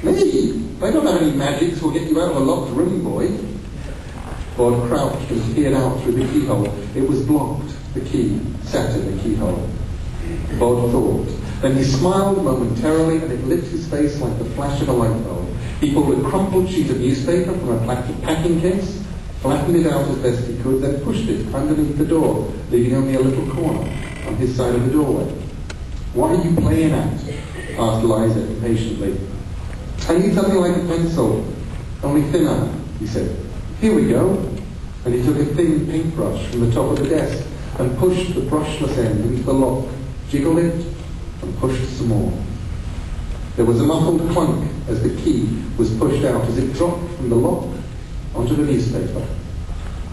Me? I don't have any magics will get you out of a locked room, boy. Bod crouched and peered out through the keyhole. It was blocked. The key sat in the keyhole. Bod thought. Then he smiled momentarily, and it lit his face like the flash of a light bulb. He pulled a crumpled sheet of newspaper from a plastic packing case, flattened it out as best he could, then pushed it underneath the door, leaving only a little corner on his side of the doorway. What are you playing at? Asked Liza impatiently. I need something like a pencil, only thinner, he said. Here we go. And he took a thin paintbrush from the top of the desk and pushed the brushless end into the lock, jiggled it, and pushed some more. There was a muffled clunk as the key was pushed out as it dropped from the lock onto the newspaper.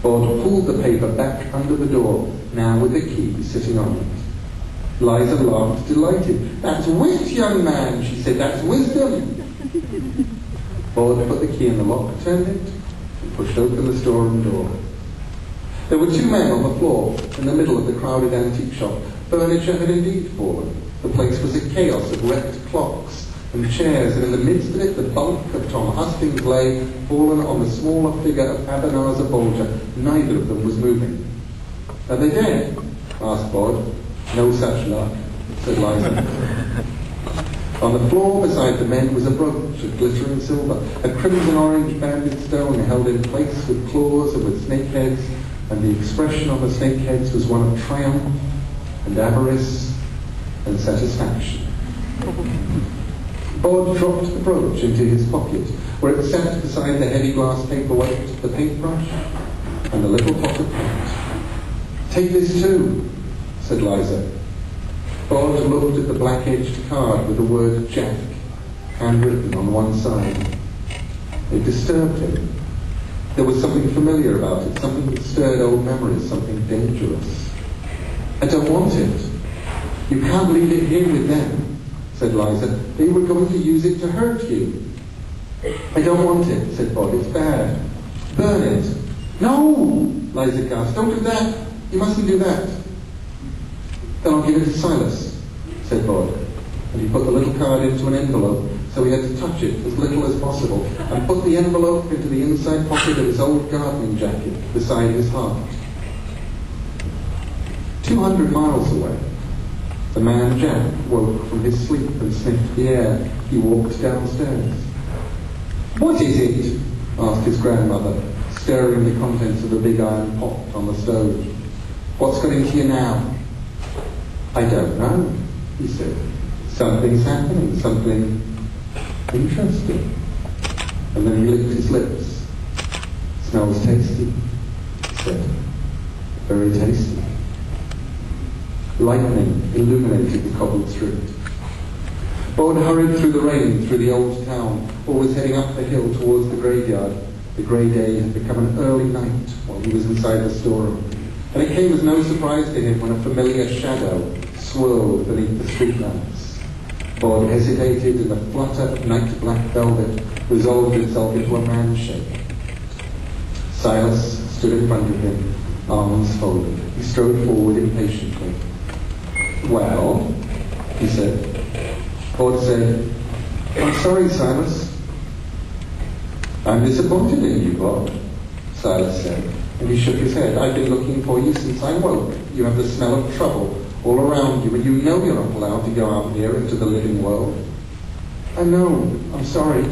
Bod pulled the paper back under the door, now with the key sitting on it. Liza laughed, delighted. That's wit, young man, she said. That's wisdom. Bod put the key in the lock, turned it, and pushed open the storeroom door. There were two men on the floor in the middle of the crowded antique shop. Furniture had indeed fallen. The place was a chaos of wrecked clocks and chairs, and in the midst of it the bulk of Tom Hastings lay, fallen on the smaller figure of Abanazar Borgia. Neither of them was moving. Are they dead? Asked Bod. No such luck, said Liza. On the floor beside the men was a brooch of glittering silver, a crimson-orange banded stone held in place with claws and with snake heads, and the expression on the snake heads was one of triumph and avarice and satisfaction. Bod dropped the brooch into his pocket, where it sat beside the heavy glass paperweight, the paintbrush, and the little pot of paint. "Take this too," said Liza. Bod looked at the black-edged card with the word Jack handwritten on one side. It disturbed him. There was something familiar about it, something that stirred old memories, something dangerous. "I don't want it." "You can't leave it here with them," said Liza. "They were going to use it to hurt you." "I don't want it," said Bod. "It's bad." "Burn it." "No!" Liza gasped. "Don't do that. You mustn't do that." "Then I'll give it to Silas," said Bod. And he put the little card into an envelope, so he had to touch it as little as possible, and put the envelope into the inside pocket of his old gardening jacket beside his heart. 200 miles away, the man Jack woke from his sleep and sniffed the air. He walked downstairs. "What is it?" asked his grandmother, stirring the contents of a big iron pot on the stove. "What's got into you now?" "I don't know," he said. "Something's happening, something interesting." And then he licked his lips. "Smells tasty," he said. "Very tasty." Lightning illuminated the cobbled street. Bod hurried through the rain, through the old town, always heading up the hill towards the graveyard. The grey day had become an early night while he was inside the storeroom, and it came as no surprise to him when a familiar shadow swirled beneath the street lamps. Bod hesitated, and the flutter of night-black velvet resolved itself into a man's shape. Silas stood in front of him, arms folded. He strode forward impatiently. "Well," he said. Bod said, "I'm sorry, Silas." "I'm disappointed in you, Bod," Silas said, and he shook his head. "I've been looking for you since I woke. You have the smell of trouble all around you, and you know you're not allowed to go out here into the living world." "I know. I'm sorry."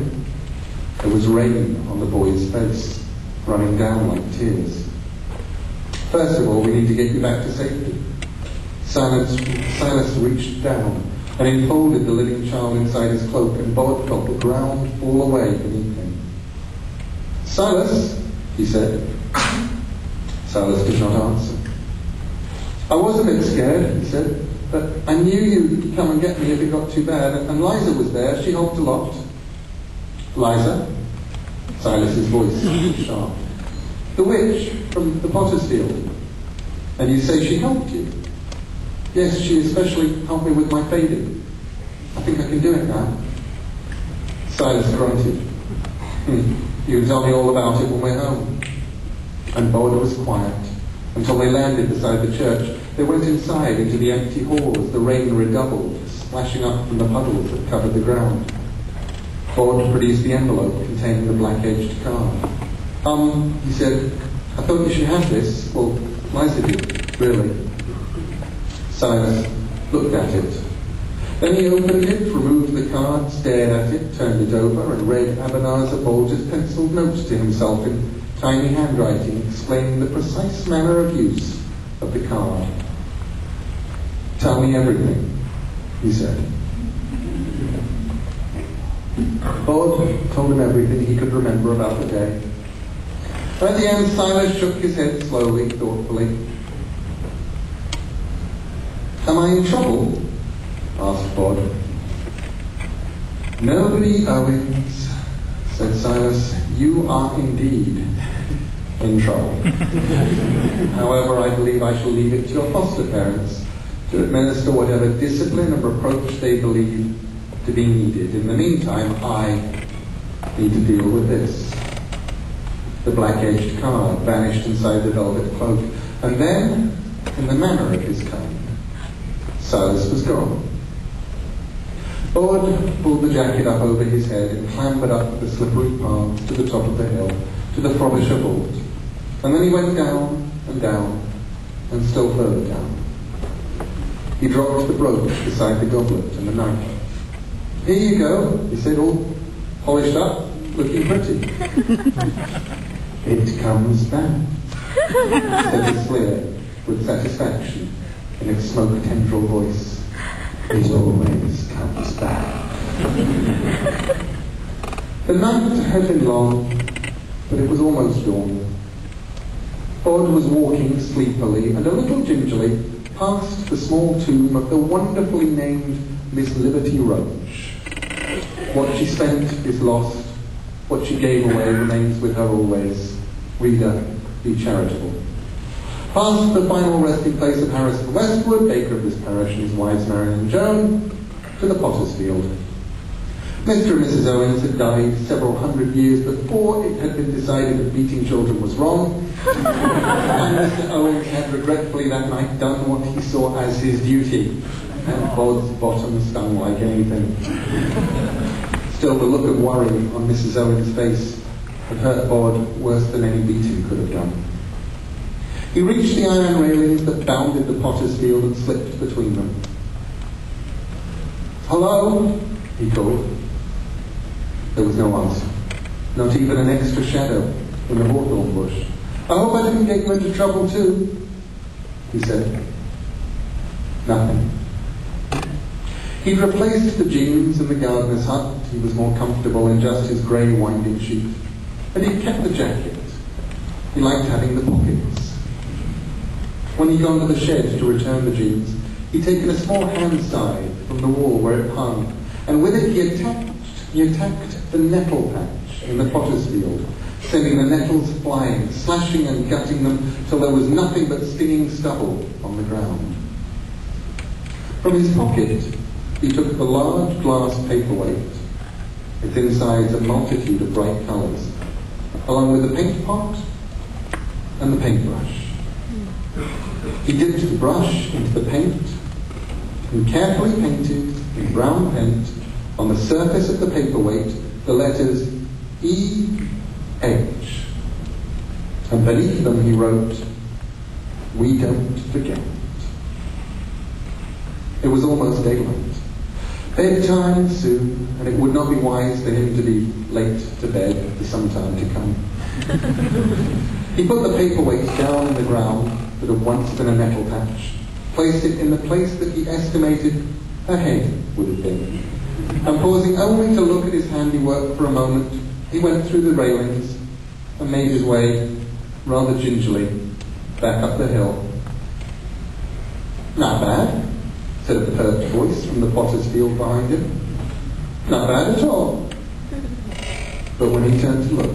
There was rain on the boy's face, running down like tears. "First of all, we need to get you back to safety." Silas reached down and enfolded the living child inside his cloak, and Bod felt the ground fall away beneath him. "Silas," he said. Silas did not answer. "I was a bit scared," he said, "but I knew you'd come and get me if it got too bad, and Liza was there. She helped a lot." "Liza?" Silas's voice was sharp. "The witch from the potter's field. And you say she helped you?" "Yes, she especially helped me with my fading. I think I can do it now." Silas grunted. "You can tell me all about it when we're home." And Bod was quiet until they landed beside the church. They went inside into the empty hall as the rain redoubled, splashing up from the puddles that covered the ground. Bod produced the envelope containing the black-edged card. He said, "I thought you should have this." "Well, Liza did, really." Silas looked at it. Then he opened it, removed the card, stared at it, turned it over, and read Ebenezer Bolger's penciled note to himself in tiny handwriting, explaining the precise manner of use of the card. "Tell me everything," he said. Bod told him everything he could remember about the day. At the end, Silas shook his head slowly, thoughtfully. "Am I in trouble?" asked Bod. "Nobody, Owens," said Silas. "You are indeed in trouble. However, I believe I shall leave it to your foster parents to administer whatever discipline and reproach they believe to be needed. In the meantime, I need to deal with this." The black-edged card vanished inside the velvet cloak, and then, in the manner of his kind, Silas was gone. Bod pulled the jacket up over his head and clambered up the slippery paths to the top of the hill, to the Frobisher vault. And then he went down and down, and still further down. He dropped the brooch beside the goblet and the knife. "Here you go," he said, all polished up, looking pretty. "It comes back," said the Slayer with satisfaction in its smoke tendril voice. "It always comes back." The night had been long, but it was almost dawn. Bod was walking sleepily and a little gingerly past the small tomb of the wonderfully named Miss Liberty Roach. What she spent is lost. What she gave away remains with her always. Reader, be charitable. Past the final resting place of Harrison Westwood, baker of this parish, and his wives Marion and Joan, to the Potter's Field. Mr. and Mrs. Owens had died several hundred years before it had been decided that beating children was wrong, and Mr. Owens had regretfully that night done what he saw as his duty, and Bod's bottom stung like anything. Still, the look of worry on Mrs. Owens' face had hurt Bod worse than any beating could have done. He reached the iron railings that bounded the Potter's Field and slipped between them. "Hello?" he called. There was no answer, not even an extra shadow in the hawthorn bush. "I hope I didn't get you into trouble too," he said. Nothing. He'd replaced the jeans in the gardener's hut. He was more comfortable in just his grey winding sheet. And he'd kept the jacket. He liked having the pockets. When he'd gone to the shed to return the jeans, he'd taken a small hand scythe from the wall where it hung, and with it he attacked the nettle patch in the Potter's Field, sending the nettles flying, slashing and cutting them till there was nothing but stinging stubble on the ground. From his pocket, he took the large glass paperweight, its insides a multitude of bright colours, along with the paint pot and the paintbrush. He dipped the brush into the paint and carefully painted in brown paint on the surface of the paperweight the letters E.H. And beneath them he wrote, "We don't forget." It was almost daylight. Bedtime soon, and it would not be wise for him to be late to bed for some time to come. He put the paperweight down in the ground that had once been a nettle patch, placed it in the place that he estimated a head would have been, and pausing only to look at his handiwork for a moment, he went through the railings and made his way, rather gingerly, back up the hill. "Not bad," said a pert voice from the Potter's Field behind him. "Not bad at all." But when he turned to look,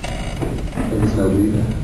there was nobody there.